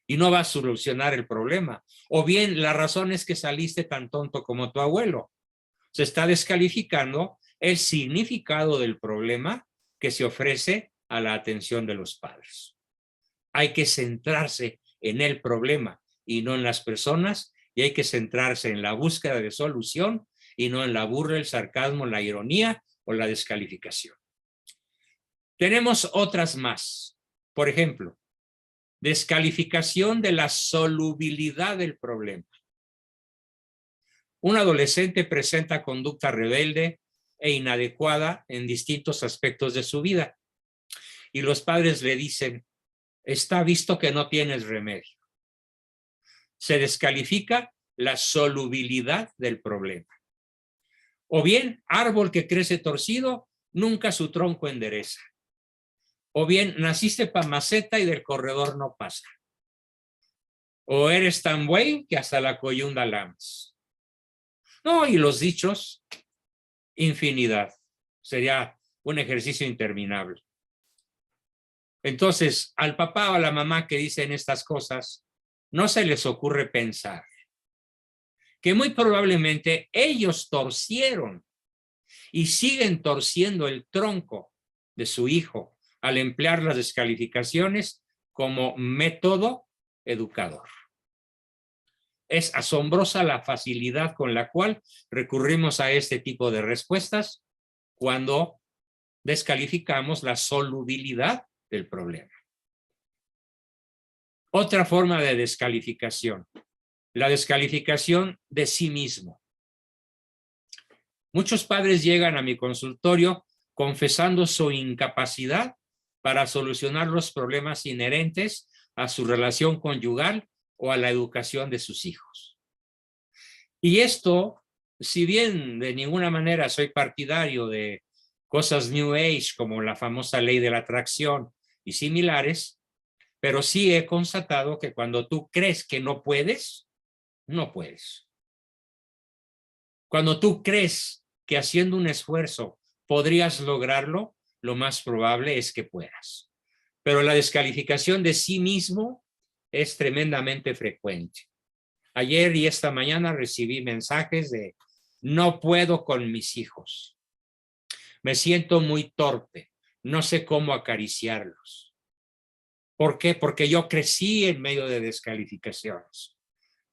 S1: y no va a solucionar el problema. O bien la razón es que saliste tan tonto como tu abuelo. Se está descalificando el significado del problema que se ofrece a la atención de los padres. Hay que centrarse en el problema y no en las personas, y hay que centrarse en la búsqueda de solución y no en la burla, el sarcasmo, la ironía o la descalificación. Tenemos otras más. Por ejemplo, descalificación de la solubilidad del problema. Un adolescente presenta conducta rebelde e inadecuada en distintos aspectos de su vida. Y los padres le dicen, está visto que no tienes remedio. Se descalifica la solubilidad del problema. O bien, árbol que crece torcido, nunca su tronco endereza. O bien, naciste pa' maceta y del corredor no pasa. O eres tan buey que hasta la coyunda lames. No, y los dichos, infinidad. Sería un ejercicio interminable. Entonces, al papá o a la mamá que dicen estas cosas, no se les ocurre pensar que muy probablemente ellos torcieron y siguen torciendo el tronco de su hijo al emplear las descalificaciones como método educador. Es asombrosa la facilidad con la cual recurrimos a este tipo de respuestas cuando descalificamos la solubilidad del problema. Otra forma de descalificación, la descalificación de sí mismo. Muchos padres llegan a mi consultorio confesando su incapacidad para solucionar los problemas inherentes a su relación conyugal o a la educación de sus hijos. Y esto, si bien de ninguna manera soy partidario de cosas New Age como la famosa ley de la atracción y similares, pero sí he constatado que cuando tú crees que no puedes, no puedes. Cuando tú crees que haciendo un esfuerzo podrías lograrlo, lo más probable es que puedas. Pero la descalificación de sí mismo es tremendamente frecuente. Ayer y esta mañana recibí mensajes de no puedo con mis hijos. Me siento muy torpe. No sé cómo acariciarlos. ¿Por qué? Porque yo crecí en medio de descalificaciones.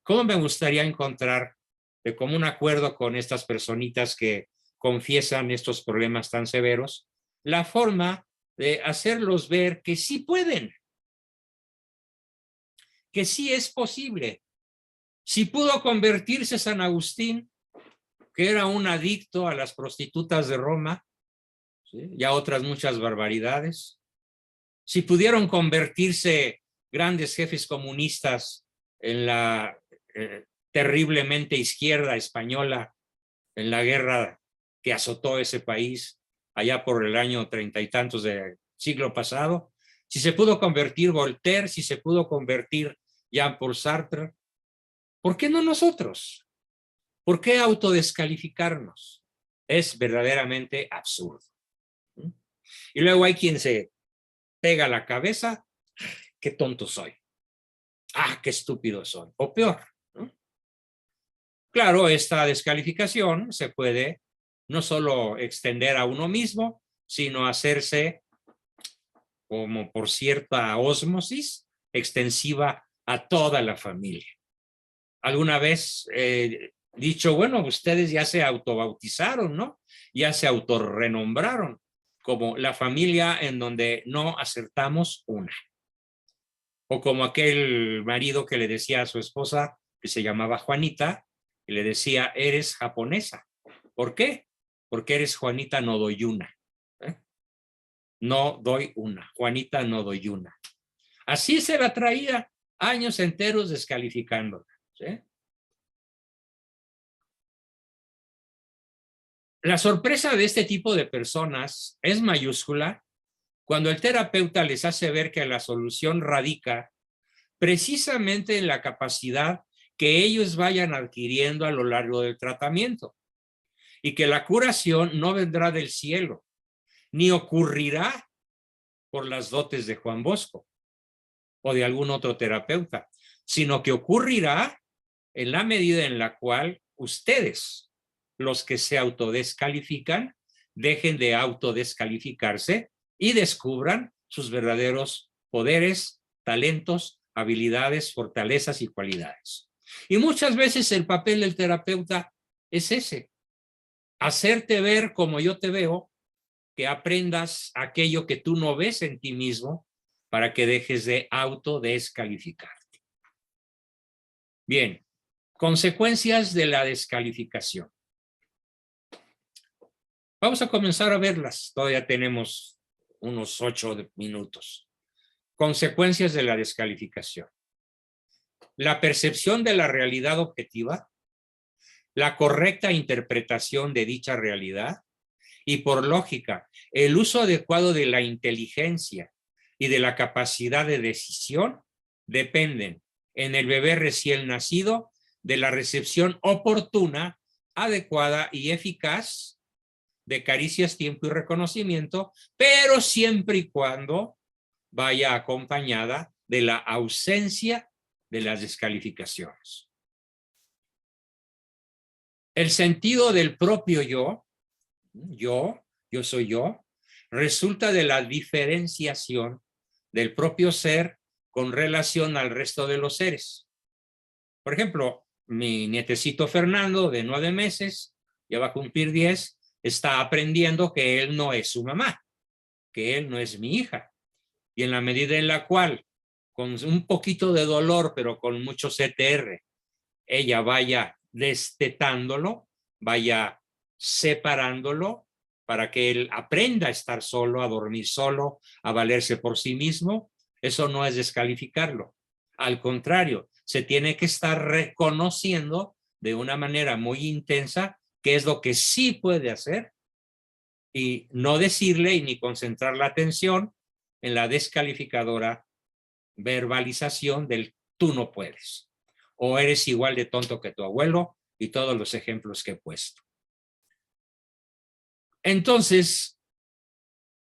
S1: ¿Cómo me gustaría encontrar de común acuerdo con estas personitas que confiesan estos problemas tan severos, la forma de hacerlos ver que sí pueden, que sí es posible? Si pudo convertirse San Agustín, que era un adicto a las prostitutas de Roma, ¿sí?, y a otras muchas barbaridades, si pudieron convertirse grandes jefes comunistas en la terriblemente izquierda española en la guerra que azotó ese país allá por el año 30 y tantos del siglo pasado, Si se pudo convertir Voltaire, si se pudo convertir Jean-Paul Sartre, ¿por qué no nosotros? ¿Por qué autodescalificarnos? Es verdaderamente absurdo. Y luego hay quien se pega la cabeza, qué tonto soy. Qué estúpido soy. O peor, ¿no? Claro, esta descalificación se puede no solo extender a uno mismo, sino hacerse, como por cierta ósmosis, extensiva a toda la familia. Alguna vez dicho, bueno, ustedes ya se autobautizaron, ¿no? Ya se autorrenombraron como la familia en donde no acertamos una. O como aquel marido que le decía a su esposa, que se llamaba Juanita, y le decía, eres japonesa. ¿Por qué? Porque eres Juanita no doy una. No doy una. Juanita no doy una. Así se la traía años enteros descalificándola. ¿Sí? La sorpresa de este tipo de personas es mayúscula cuando el terapeuta les hace ver que la solución radica precisamente en la capacidad que ellos vayan adquiriendo a lo largo del tratamiento y que la curación no vendrá del cielo, ni ocurrirá por las dotes de Juan Bosco o de algún otro terapeuta, sino que ocurrirá en la medida en la cual ustedes, los que se autodescalifican, dejen de autodescalificarse y descubran sus verdaderos poderes, talentos, habilidades, fortalezas y cualidades. Y muchas veces el papel del terapeuta es ese, hacerte ver como yo te veo, que aprendas aquello que tú no ves en ti mismo para que dejes de autodescalificarte. Bien, consecuencias de la descalificación. Vamos a comenzar a verlas. Todavía tenemos unos 8 minutos. Consecuencias de la descalificación. La percepción de la realidad objetiva, la correcta interpretación de dicha realidad y, por lógica, el uso adecuado de la inteligencia y de la capacidad de decisión dependen en el bebé recién nacido de la recepción oportuna, adecuada y eficaz de caricias, tiempo y reconocimiento, pero siempre y cuando vaya acompañada de la ausencia de las descalificaciones. El sentido del propio yo soy yo, resulta de la diferenciación del propio ser con relación al resto de los seres. Por ejemplo, mi nietecito Fernando, de 9 meses, ya va a cumplir 10, está aprendiendo que él no es su mamá, que él no es mi hija. Y en la medida en la cual, con un poquito de dolor, pero con mucho CTR, ella vaya destetándolo, vaya separándolo, para que él aprenda a estar solo, a dormir solo, a valerse por sí mismo, eso no es descalificarlo. Al contrario, se tiene que estar reconociendo de una manera muy intensa qué es lo que sí puede hacer y no decirle y ni concentrar la atención en la descalificadora verbalización del tú no puedes o eres igual de tonto que tu abuelo y todos los ejemplos que he puesto. Entonces,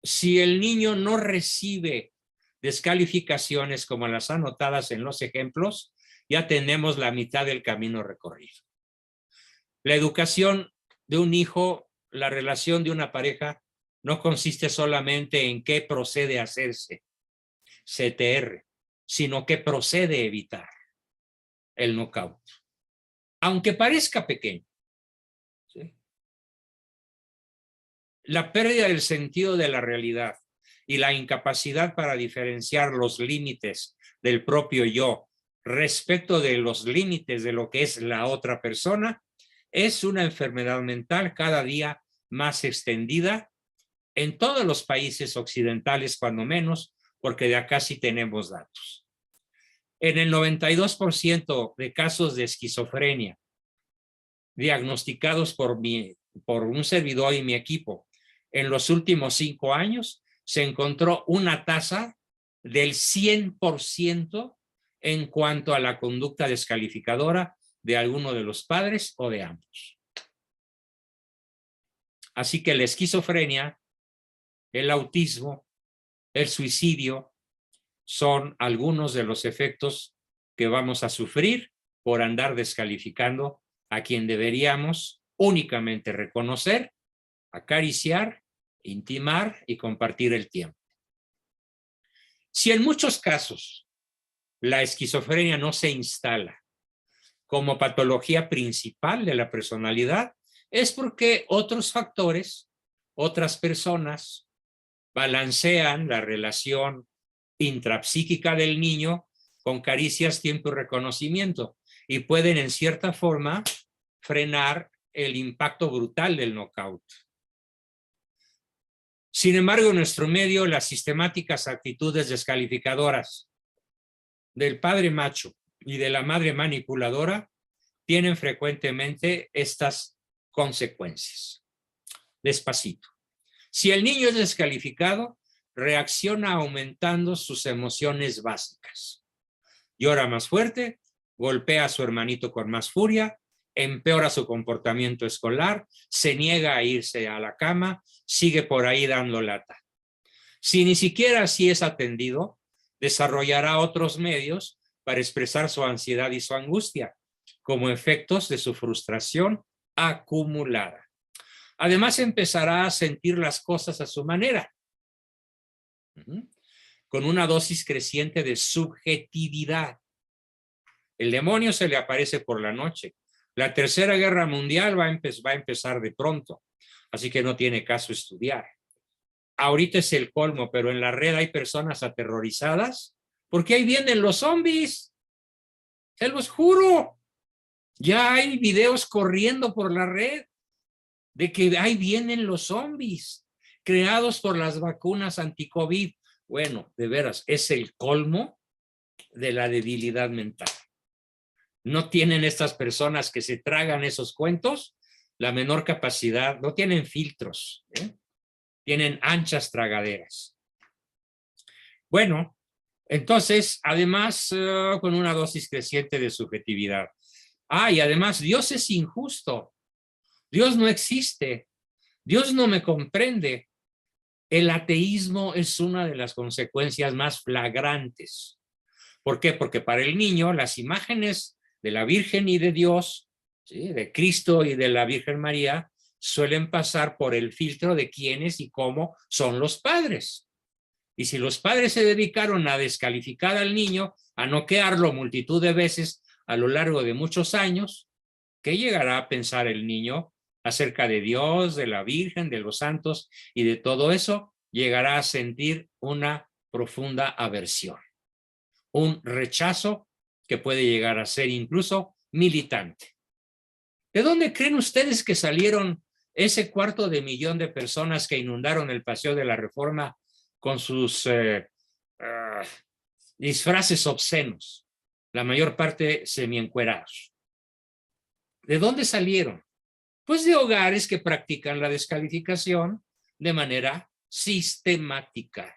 S1: si el niño no recibe descalificaciones como las anotadas en los ejemplos, ya tenemos la mitad del camino recorrido. La educación de un hijo, la relación de una pareja, no consiste solamente en qué procede a hacerse CTR, sino que procede a evitar el knockout. Aunque parezca pequeño. ¿Sí? La pérdida del sentido de la realidad y la incapacidad para diferenciar los límites del propio yo respecto de los límites de lo que es la otra persona es una enfermedad mental cada día más extendida en todos los países occidentales, cuando menos, porque de acá sí tenemos datos. En el 92% de casos de esquizofrenia diagnosticados por un servidor y mi equipo en los últimos 5 años, se encontró una tasa del 100% en cuanto a la conducta descalificadora de alguno de los padres o de ambos. Así que la esquizofrenia, el autismo, el suicidio son algunos de los efectos que vamos a sufrir por andar descalificando a quien deberíamos únicamente reconocer, acariciar, intimar y compartir el tiempo. Si en muchos casos la esquizofrenia no se instala como patología principal de la personalidad, es porque otros factores, otras personas, balancean la relación intrapsíquica del niño con caricias, tiempo y reconocimiento, y pueden en cierta forma frenar el impacto brutal del knockout. Sin embargo, en nuestro medio, las sistemáticas actitudes descalificadoras del padre macho y de la madre manipuladora tienen frecuentemente estas consecuencias. Despacito. Si el niño es descalificado, reacciona aumentando sus emociones básicas. Llora más fuerte, golpea a su hermanito con más furia, empeora su comportamiento escolar, se niega a irse a la cama, sigue por ahí dando lata. Si ni siquiera así es atendido, desarrollará otros medios para expresar su ansiedad y su angustia, como efectos de su frustración acumulada. Además, empezará a sentir las cosas a su manera, con una dosis creciente de subjetividad. El demonio se le aparece por la noche. La Tercera Guerra Mundial va a empezar de pronto, así que no tiene caso estudiar. Ahorita es el colmo, pero en la red hay personas aterrorizadas porque ahí vienen los zombies. Se los juro. Ya hay videos corriendo por la red de que ahí vienen los zombies creados por las vacunas anti-COVID. Bueno, de veras, es el colmo de la debilidad mental. No tienen estas personas que se tragan esos cuentos la menor capacidad, no tienen filtros, tienen anchas tragaderas. Bueno, entonces, además, con una dosis creciente de subjetividad. Y además, Dios es injusto. Dios no existe. Dios no me comprende. El ateísmo es una de las consecuencias más flagrantes. ¿Por qué? Porque para el niño las imágenes de la Virgen y de Dios, ¿sí?, de Cristo y de la Virgen María, suelen pasar por el filtro de quiénes y cómo son los padres. Y si los padres se dedicaron a descalificar al niño, a noquearlo multitud de veces a lo largo de muchos años, ¿qué llegará a pensar el niño acerca de Dios, de la Virgen, de los santos y de todo eso? Llegará a sentir una profunda aversión, un rechazo que puede llegar a ser incluso militante. ¿De dónde creen ustedes que salieron ese 250,000 de personas que inundaron el Paseo de la Reforma con sus disfraces obscenos, la mayor parte semiencuerados? ¿De dónde salieron? Pues de hogares que practican la descalificación de manera sistemática.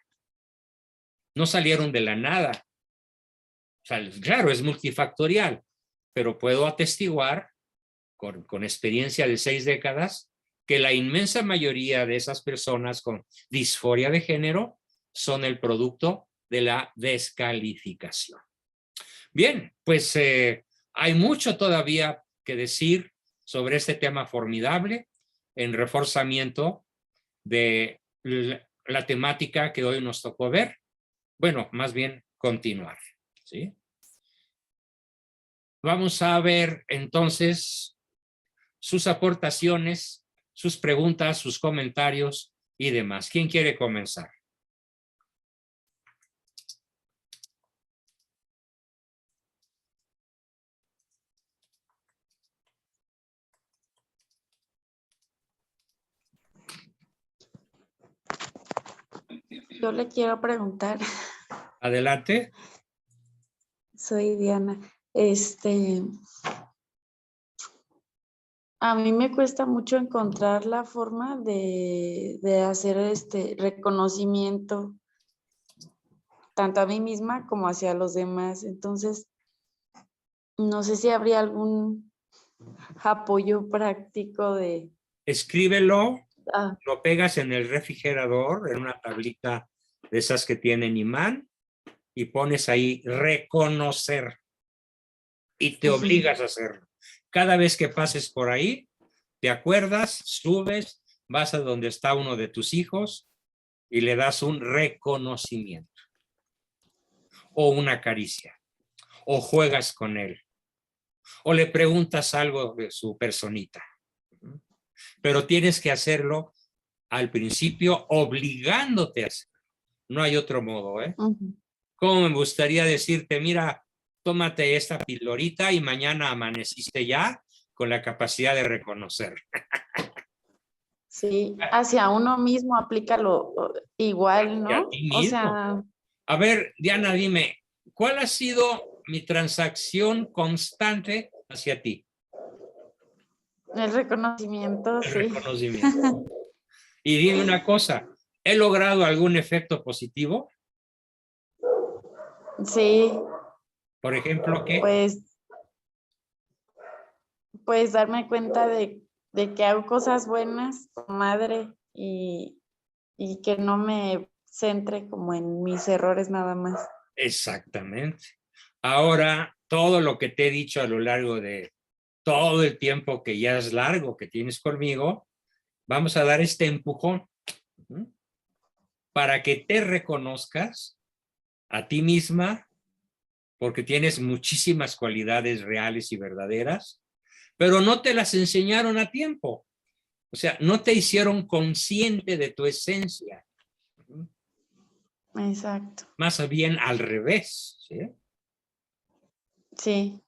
S1: No salieron de la nada. O sea, claro, es multifactorial, pero puedo atestiguar con experiencia de 6 décadas que la inmensa mayoría de esas personas con disforia de género son el producto de la descalificación. Bien, pues hay mucho todavía que decir sobre este tema formidable en reforzamiento de la temática que hoy nos tocó ver. Bueno, más bien continuar, ¿sí? Vamos a ver entonces sus aportaciones, sus preguntas, sus comentarios y demás. ¿Quién quiere comenzar?
S2: Yo le quiero preguntar.
S1: Adelante.
S2: Soy Diana. A mí me cuesta mucho encontrar la forma de hacer reconocimiento tanto a mí misma como hacia los demás. Entonces, no sé si habría algún apoyo práctico de...
S1: Escríbelo,
S2: Ah,
S1: lo pegas en el refrigerador, en una tablita de esas que tienen imán, y pones ahí reconocer y te obligas a hacerlo. Cada vez que pases por ahí, te acuerdas, subes, vas a donde está uno de tus hijos y le das un reconocimiento o una caricia o juegas con él o le preguntas algo de su personita. Pero tienes que hacerlo al principio obligándote a hacerlo. No hay otro modo, ¿eh? Como me gustaría decirte, mira, tómate esta pildorita y mañana amaneciste ya con la capacidad de reconocer.
S2: sí, hacia uno mismo aplícalo igual,
S1: Y a
S2: ¿no?
S1: ti
S2: O
S1: mismo.
S2: sea,
S1: A ver, Diana, dime, ¿cuál ha sido mi transacción constante hacia ti?
S2: el reconocimiento,
S1: El
S2: sí.
S1: reconocimiento. Y dime una cosa, ¿he logrado algún efecto positivo?
S2: Sí,
S1: Por ejemplo, ¿qué?
S2: pues, pues darme cuenta de que hago cosas buenas como madre y que no me centre como en mis errores nada más.
S1: Exactamente. Ahora, todo lo que te he dicho a lo largo de todo el tiempo que ya es largo que tienes conmigo, vamos a dar este empujón para que te reconozcas a ti misma, porque tienes muchísimas cualidades reales y verdaderas, pero no te las enseñaron a tiempo. O sea, no te hicieron consciente de tu esencia.
S2: Exacto.
S1: Más bien al revés. ¿Sí?
S2: Sí.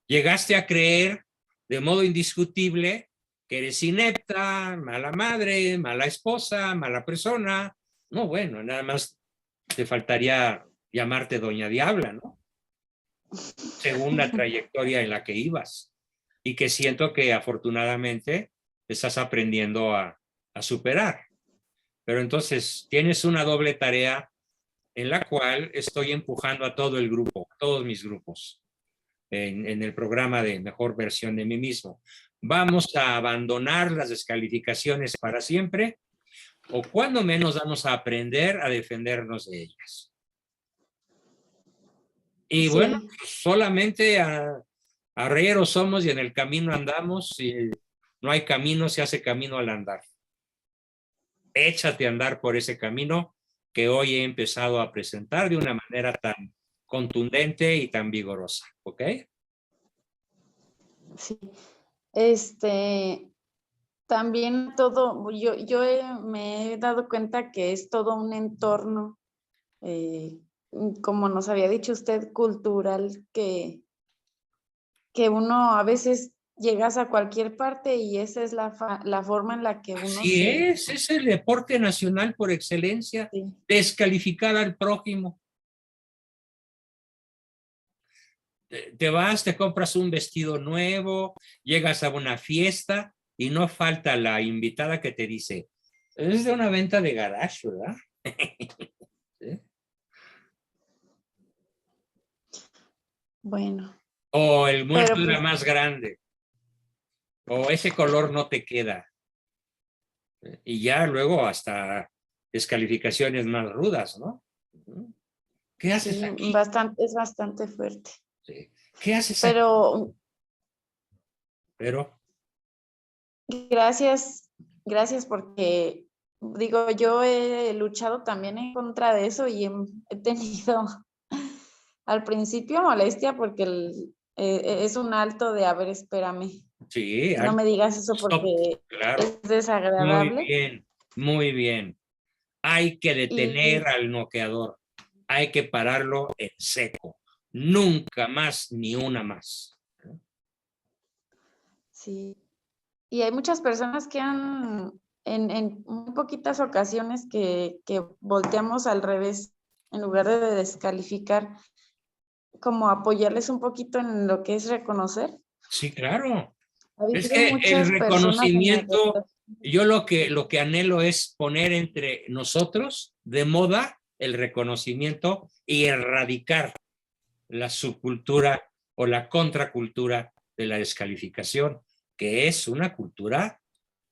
S1: Llegaste a creer de modo indiscutible que eres inepta, mala madre, mala esposa, mala persona. No, bueno, nada más te faltaría llamarte Doña Diabla, ¿no? Según la trayectoria en la que ibas. Y que siento que afortunadamente estás aprendiendo a superar. Pero entonces tienes una doble tarea en la cual estoy empujando a todo el grupo, a todos mis grupos, en el programa de mejor versión de mí mismo. Vamos a abandonar las descalificaciones para siempre, o cuando menos vamos a aprender a defendernos de ellas. Y bueno,
S2: Sí.
S1: solamente arrieros somos y en el camino andamos, y no hay camino, se hace camino al andar. Échate a andar por ese camino que hoy he empezado a presentar de una manera tan contundente y tan vigorosa, ¿ok?
S2: Sí. También todo, me he dado cuenta que es todo un entorno, como nos había dicho usted, cultural, que uno a veces llegas a cualquier parte y esa es la forma en la que uno
S1: Así
S2: se...
S1: es el deporte nacional por excelencia,
S2: Sí,
S1: descalificar al prójimo. Te vas, te compras un vestido nuevo, llegas a una fiesta y no falta la invitada que te dice, es de una venta de garage, ¿verdad? ¿Sí?
S2: bueno,
S1: O el muerto
S2: pero
S1: era
S2: pues
S1: más grande, o ese color no te queda. Y ya luego hasta descalificaciones más rudas, ¿no? ¿Qué haces
S2: sí,
S1: aquí?
S2: es bastante fuerte.
S1: Sí. ¿Qué haces aquí?
S2: Pero
S1: Pero
S2: gracias, gracias porque, digo, yo he luchado también en contra de eso y he tenido al principio molestia porque es un alto de, a ver, espérame,
S1: sí,
S2: no me digas eso
S1: stop,
S2: porque
S1: claro.
S2: es desagradable.
S1: Muy bien. Hay que
S2: Y
S1: detener al noqueador. Hay que pararlo en seco. Nunca más, ni una más.
S2: sí, y hay muchas personas que en muy poquitas ocasiones que volteamos al revés, en lugar de descalificar, como apoyarles un poquito en lo que es reconocer.
S1: Sí, claro.
S2: Ha
S1: Es
S2: habido
S1: que el
S2: muchas personas en mi
S1: reconocimiento,
S2: alrededor.
S1: yo lo que anhelo es poner entre nosotros de moda el reconocimiento y erradicar la subcultura o la contracultura de la descalificación, que es una cultura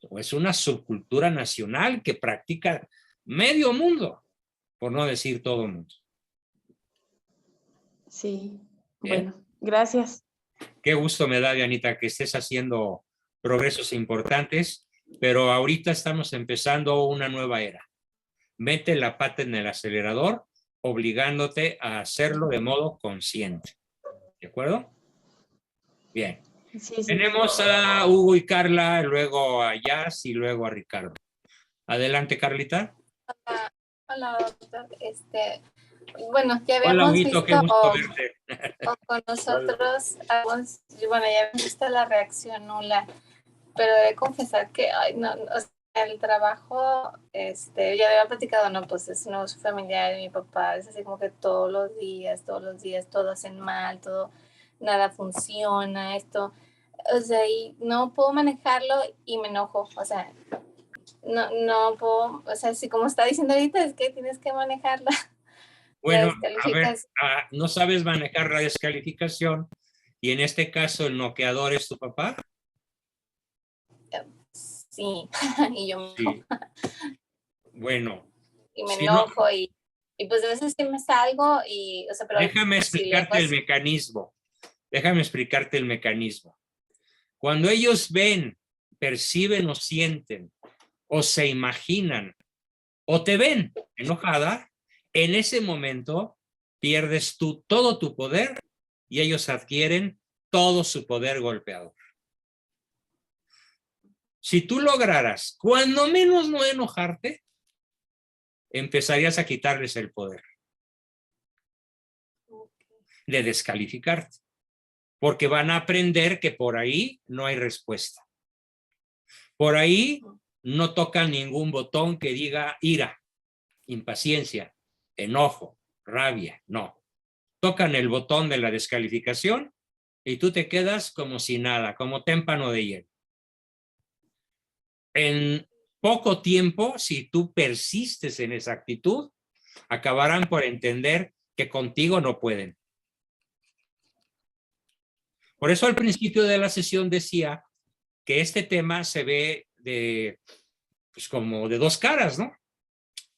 S1: o es una subcultura nacional que practica medio mundo, por no decir todo el mundo.
S2: Sí,
S1: Bien.
S2: bueno, gracias.
S1: Qué gusto me da, Dianita, que estés haciendo progresos importantes, pero ahorita estamos empezando una nueva era. Mete la pata en el acelerador, obligándote a hacerlo de modo consciente. ¿De acuerdo? Bien.
S2: Sí, sí.
S1: Tenemos a Hugo y Carla, luego a Jazz y luego a Ricardo. Adelante, Carlita.
S3: Hola, doctor. Bueno, ya
S1: Hola,
S3: habíamos
S1: Huguito, qué
S3: visto
S1: gusto verte.
S3: con nosotros, bueno, ya habíamos visto la reacción nula, pero he de confesar que, ay, no, o sea, el trabajo, ya había platicado, no, pues es no su familiar, mi papá, es así como que todos los días, todo hacen mal, todo, nada funciona, esto, o sea, y no puedo manejarlo y me enojo, o sea, no puedo, o sea, si como está diciendo ahorita, es que tienes que manejarla.
S1: Bueno, a ver, ¿no sabes manejar la descalificación? Y en este caso, ¿el noqueador es tu papá?
S3: Sí, y yo
S1: Sí. Bueno.
S3: y me enojo no, y pues a veces sí me salgo y, o sea, pero
S1: déjame explicarte el mecanismo. Déjame explicarte el mecanismo. Cuando ellos ven, perciben o sienten o se imaginan o te ven enojada, en ese momento pierdes tú todo tu poder y ellos adquieren todo su poder golpeador. Si tú lograras, cuando menos no enojarte, empezarías a quitarles el poder de descalificarte, porque van a aprender que por ahí no hay respuesta. Por ahí no tocan ningún botón que diga ira, impaciencia, enojo, rabia, no. Tocan el botón de la descalificación y tú te quedas como si nada, como témpano de hielo. En poco tiempo, si tú persistes en esa actitud, acabarán por entender que contigo no pueden. Por eso al principio de la sesión decía que este tema se ve pues como de dos caras, ¿no?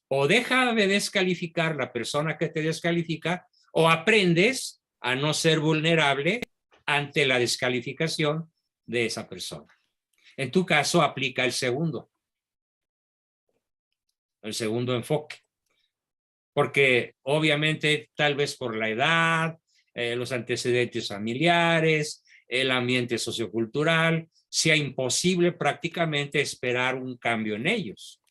S1: O deja de descalificar la persona que te descalifica o aprendes a no ser vulnerable ante la descalificación de esa persona. En tu caso aplica el segundo enfoque, porque obviamente tal vez por la edad, los antecedentes familiares, el ambiente sociocultural, sea imposible prácticamente esperar un cambio en ellos.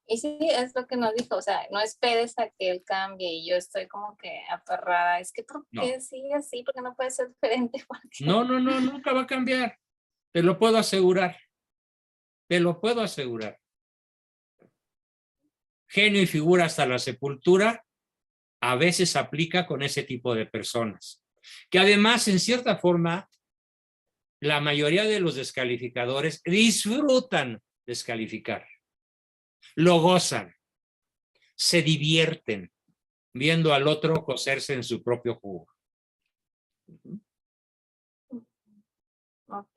S3: Y sí, es lo que nos dijo, o sea, no esperes a que él cambie y yo estoy como que aferrada, es que ¿por qué sigue así? Porque no puede ser diferente.
S1: No, nunca va a cambiar, te lo puedo asegurar, te lo puedo asegurar. Genio y figura hasta la sepultura a veces aplica con ese tipo de personas, que además en cierta forma la mayoría de los descalificadores disfrutan descalificar, lo gozan, se divierten viendo al otro cocerse en su propio jugo.
S3: Ok.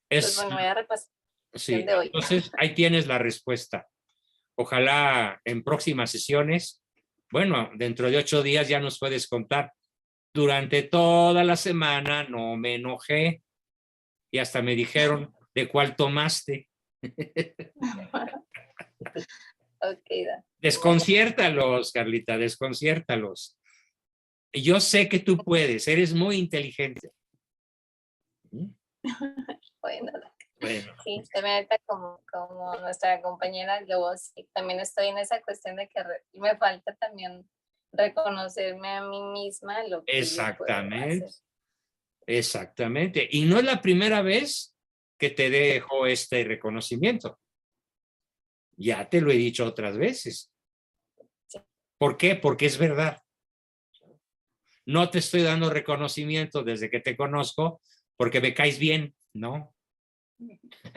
S3: Pues bueno, voy a repasar.
S1: Sí, de hoy. Entonces ahí tienes la respuesta. Ojalá en próximas sesiones, bueno, dentro de 8 días ya nos puedes contar. Durante toda la semana no me enojé y hasta me dijeron de cuál tomaste.
S3: Okay,
S1: desconciértalos, Carlita, desconciértalos. Yo sé que tú puedes, eres muy inteligente.
S3: Bueno, sí, también como nuestra compañera, luego sí, también estoy en esa cuestión de que me falta también reconocerme a mí misma lo que
S1: exactamente,
S3: yo puedo hacer.
S1: Exactamente. Y no es la primera vez que te dejo este reconocimiento. Ya te lo he dicho otras veces.
S3: Sí.
S1: ¿Por qué? Porque es verdad. No te estoy dando reconocimiento desde que te conozco porque me caes bien, ¿no?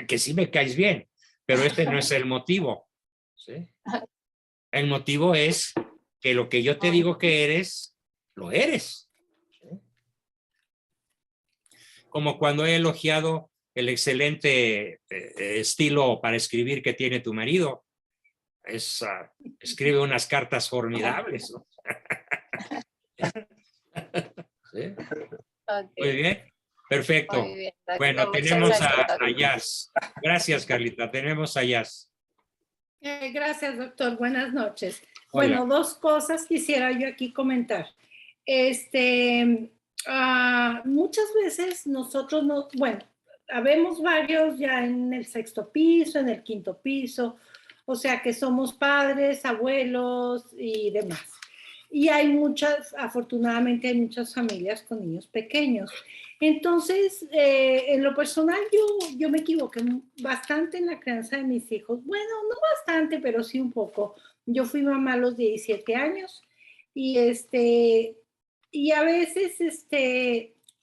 S1: Que sí me caes bien, pero este no es el motivo. ¿Sí? El motivo es que lo que yo te digo que eres, lo eres. Como cuando he elogiado el excelente estilo para escribir que tiene tu marido. Escribe unas cartas formidables, ¿no? ¿Sí?
S3: Ok,
S1: Muy bien, perfecto.
S3: muy bien, doctor.
S1: Bueno,
S3: Muchas
S1: tenemos
S3: gracias, doctor.
S1: a Yas. Gracias, Carlita. Tenemos a Yas.
S4: Gracias, doctor. Buenas noches.
S1: Hola.
S4: Bueno, dos cosas quisiera yo aquí comentar. Muchas veces nosotros no, bueno, habemos varios ya en el 6º piso, en el 5º piso, o sea que somos padres, abuelos y demás. Y hay muchas, afortunadamente hay muchas familias con niños pequeños. Entonces, en lo personal, yo me equivoqué bastante en la crianza de mis hijos. Bueno, no bastante, pero sí un poco. Yo fui mamá a los 17 años y, y a veces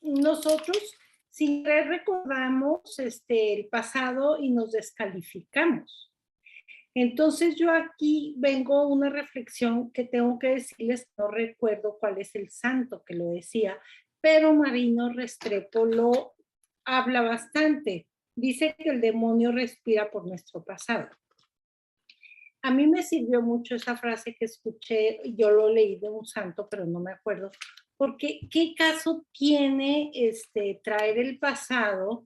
S4: nosotros sin querer recordamos el pasado y nos descalificamos. Entonces yo aquí vengo a una reflexión que tengo que decirles, no recuerdo cuál es el santo que lo decía, pero Marino Restrepo lo habla bastante. Dice que el demonio respira por nuestro pasado. A mí me sirvió mucho esa frase que escuché, yo lo leí de un santo, pero no me acuerdo, porque ¿qué caso tiene traer el pasado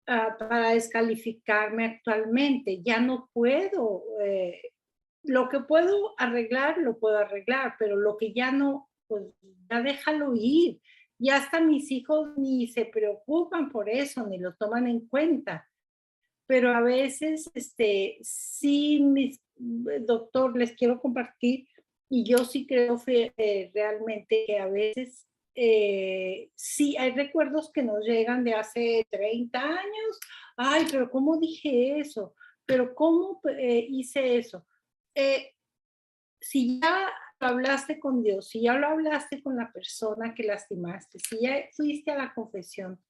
S4: para descalificarme actualmente? Ya no puedo, lo que puedo arreglar, lo puedo arreglar, pero lo que ya no, pues ya déjalo ir. Ya hasta mis hijos ni se preocupan por eso, ni lo toman en cuenta. Pero a veces, sí, doctor, les quiero compartir, y yo sí creo realmente que a veces sí hay recuerdos que nos llegan de hace 30 años. Ay, pero ¿cómo dije eso? Pero ¿cómo hice eso? Si ya lo hablaste con Dios, si ya lo hablaste con la persona que lastimaste, si ya fuiste a la confesión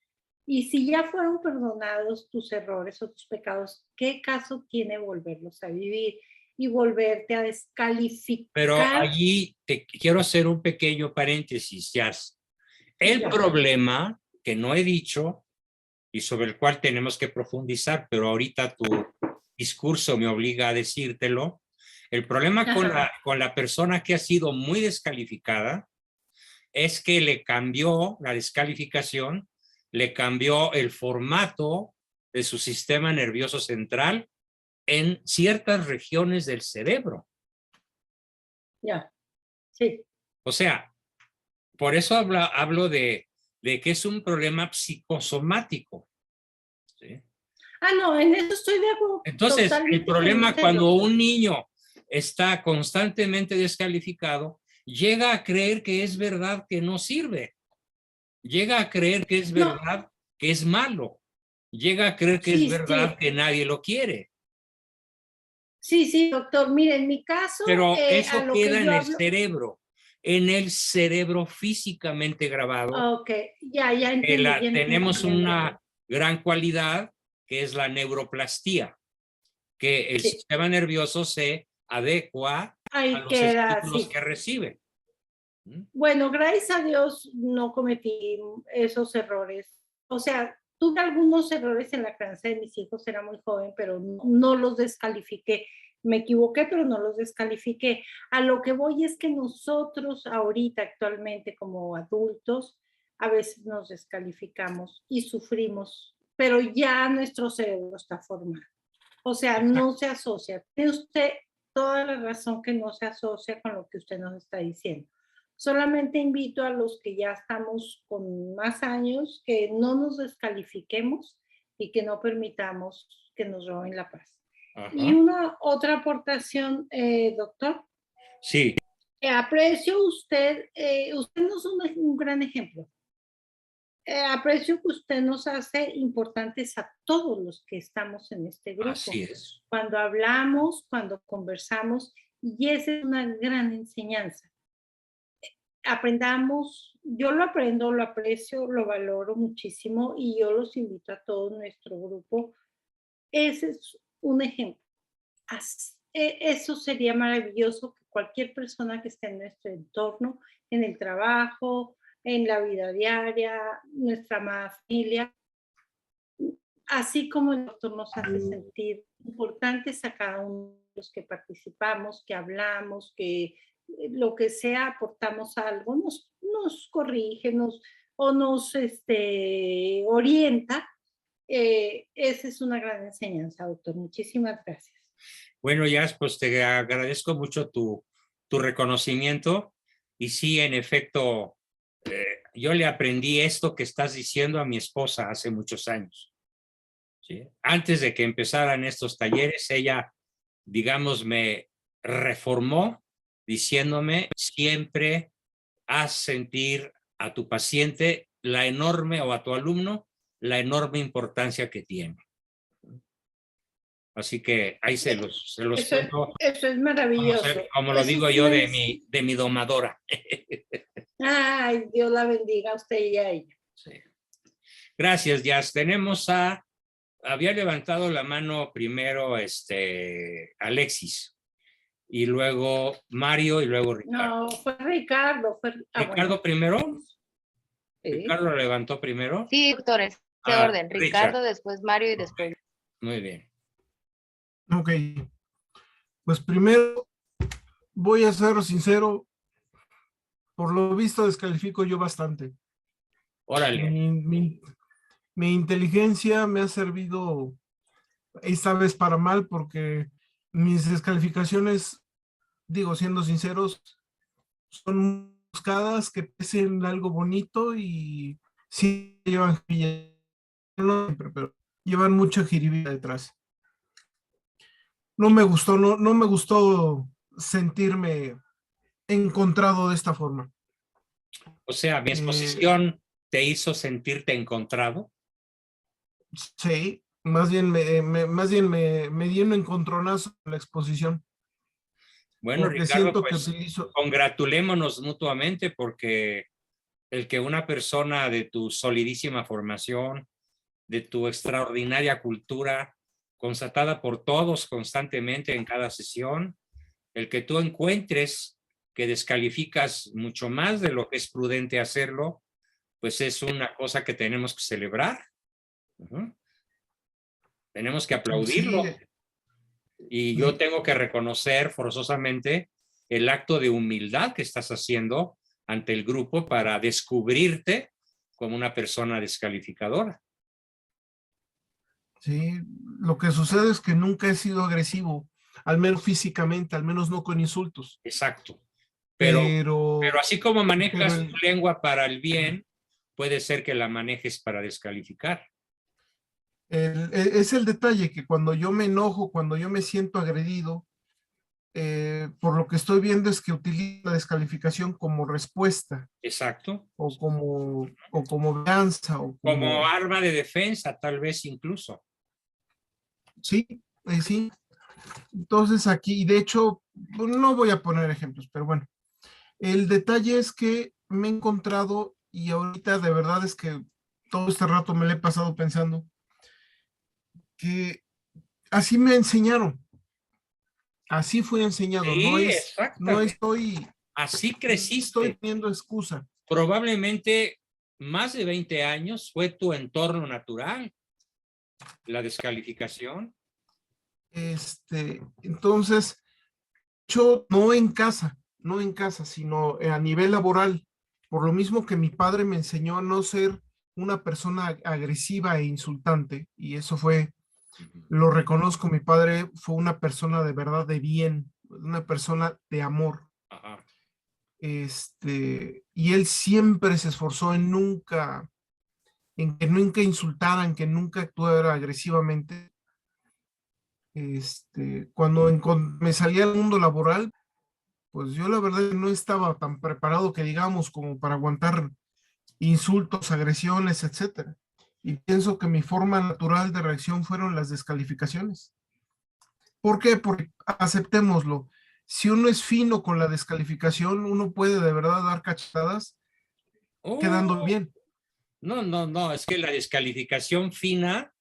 S4: y si ya fueron perdonados tus errores o tus pecados, ¿qué caso tiene volverlos a vivir y volverte a descalificar?
S1: Pero allí te quiero hacer un pequeño paréntesis, Yas. El
S4: Ya.
S1: problema que no he dicho y sobre el cual tenemos que profundizar, pero ahorita tu discurso me obliga a decírtelo. El problema con la persona que ha sido muy descalificada es que le cambió la descalificación, le cambió el formato de su sistema nervioso central en ciertas regiones del cerebro.
S4: Ya, sí.
S1: O sea, por eso hablo de que es un problema psicosomático. ¿Sí?
S4: No, en eso estoy de acuerdo.
S1: Entonces, el problema cuando un niño está constantemente descalificado, llega a creer que es verdad que no sirve. Llega a creer que es verdad que es malo. Llega a creer que es verdad que nadie lo quiere.
S4: Sí, doctor. Mire, en mi caso...
S1: Pero eso queda en el cerebro. En el cerebro físicamente grabado.
S4: Ok, ya entendí.
S1: Tenemos una gran cualidad que es la neuroplastía, que el sistema nervioso se adecua a los estímulos que recibe.
S4: Bueno, gracias a Dios no cometí esos errores. O sea, tuve algunos errores en la crianza de mis hijos, era muy joven, pero no los descalifiqué. Me equivoqué, pero no los descalifiqué. A lo que voy es que nosotros ahorita, actualmente, como adultos, a veces nos descalificamos y sufrimos, pero ya nuestro cerebro está formado. O sea, no se asocia. Tiene usted toda la razón que no se asocia con lo que usted nos está diciendo. Solamente invito a los que ya estamos con más años que no nos descalifiquemos y que no permitamos que nos roben la paz. Ajá. Y una otra aportación, doctor.
S1: Sí.
S4: Aprecio usted nos es un gran ejemplo. Aprecio que usted nos hace importantes a todos los que estamos en este grupo.
S1: Así es.
S4: Cuando hablamos, cuando conversamos, y esa es una gran enseñanza. Aprendamos, yo lo aprendo, lo aprecio, lo valoro muchísimo y yo los invito a todo nuestro grupo. Ese es un ejemplo. eso sería maravilloso, que cualquier persona que esté en nuestro entorno, en el trabajo, en la vida diaria, nuestra amada familia, así como el doctor nos hace sentir importantes a cada uno de los que participamos, que hablamos, que lo que sea, aportamos algo, nos corrige, o nos orienta. Esa es una gran enseñanza, doctor. Muchísimas gracias.
S1: Bueno, Jazz, pues te agradezco mucho tu reconocimiento. Y sí, en efecto, yo le aprendí esto que estás diciendo a mi esposa hace muchos años. ¿Sí? Antes de que empezaran estos talleres, ella, digamos, me reformó diciéndome: siempre haz sentir a tu paciente la enorme, o a tu alumno, la enorme importancia que tiene. Así que ahí se los pongo,
S4: eso es maravilloso.
S1: como lo digo yo de mi domadora.
S4: Ay, Dios la bendiga a usted y a ella.
S1: Sí. Gracias, Jazz. Había levantado la mano primero Alexis, y luego Mario, y luego Ricardo.
S4: No, fue Ricardo.
S1: ¿Ricardo
S4: bueno.
S1: primero?
S4: Sí.
S1: ¿Ricardo lo levantó primero?
S5: Sí, doctor, este orden. Ricardo, después Mario y después.
S1: Muy bien.
S6: Ok. Pues primero voy a ser sincero. Por lo visto descalifico yo bastante.
S1: Órale.
S6: Mi inteligencia me ha servido esta vez para mal, porque mis descalificaciones, digo, siendo sinceros, son buscadas, que pesen algo bonito y sí llevan, no siempre, pero llevan mucha jiribilla detrás. No me gustó sentirme encontrado de esta forma.
S1: O sea, mi exposición te hizo sentirte encontrado.
S6: Sí, más bien me dio un encontronazo en la exposición.
S1: Bueno,
S6: Porque
S1: Ricardo,
S6: siento
S1: pues
S6: que utilizo...
S1: congratulémonos mutuamente, porque el que una persona de tu solidísima formación, de tu extraordinaria cultura, constatada por todos constantemente en cada sesión, el que tú encuentres que descalificas mucho más de lo que es prudente hacerlo, pues es una cosa que tenemos que celebrar. Tenemos que aplaudirlo.
S6: Sí.
S1: Y yo tengo que reconocer forzosamente el acto de humildad que estás haciendo ante el grupo para descubrirte como una persona descalificadora.
S6: Sí, lo que sucede es que nunca he sido agresivo, al menos físicamente, al menos no con insultos.
S1: Exacto. Pero así como manejas
S6: pero
S1: tu lengua para el bien, puede ser que la manejes para descalificar.
S6: es el detalle, que cuando yo me enojo, cuando yo me siento agredido, por lo que estoy viendo es que utilizo la descalificación como respuesta.
S1: Exacto.
S6: O como venganza.
S1: Como arma de defensa, tal vez incluso.
S6: Sí, sí. Entonces aquí, y de hecho, no voy a poner ejemplos, pero bueno, el detalle es que me he encontrado, y ahorita de verdad es que todo este rato me lo he pasado pensando, que así me enseñaron, así fui enseñado,
S1: Sí,
S6: no estoy,
S1: así creciste.
S6: Estoy teniendo excusa.
S1: Probablemente más de 20 años fue tu entorno natural, la descalificación.
S6: Entonces, yo no en casa, sino a nivel laboral, por lo mismo que mi padre me enseñó a no ser una persona agresiva e insultante, y eso fue, lo reconozco, mi padre fue una persona de verdad de bien, una persona de amor.
S1: Ajá.
S6: Y él siempre se esforzó en que nunca insultaran, que nunca actuara agresivamente. Cuando me salía al mundo laboral, pues yo la verdad no estaba tan preparado, que digamos, como para aguantar insultos, agresiones, etcétera. Y pienso que mi forma natural de reacción fueron las descalificaciones. ¿Por qué? Porque aceptémoslo. Si uno es fino con la descalificación, uno puede de verdad dar cachetadas quedando bien.
S1: No, es que la descalificación fina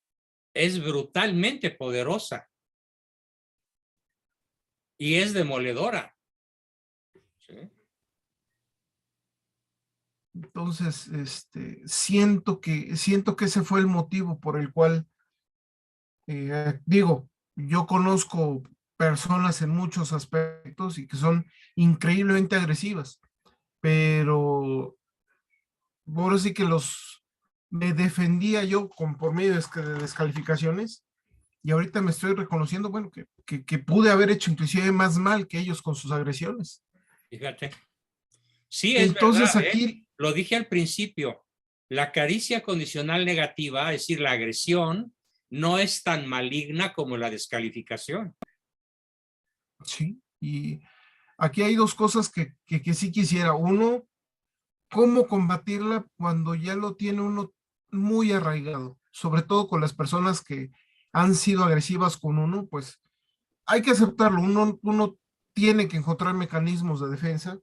S1: es brutalmente poderosa. y es demoledora. ¿Sí?
S6: Entonces, siento que ese fue el motivo por el cual, digo, yo conozco personas en muchos aspectos y que son increíblemente agresivas, pero ahora sí que me defendía yo por medio de descalificaciones, y ahorita me estoy reconociendo, bueno, que pude haber hecho inclusive más mal que ellos con sus agresiones.
S1: Fíjate. Sí, es
S6: Entonces
S1: verdad,
S6: aquí,
S1: lo dije al principio, la caricia condicional negativa, es decir, la agresión, no es tan maligna como la descalificación.
S6: sí, y aquí hay dos cosas que sí quisiera. Uno, cómo combatirla cuando ya lo tiene uno muy arraigado, sobre todo con las personas que han sido agresivas con uno, pues hay que aceptarlo. Uno tiene que encontrar mecanismos de defensa,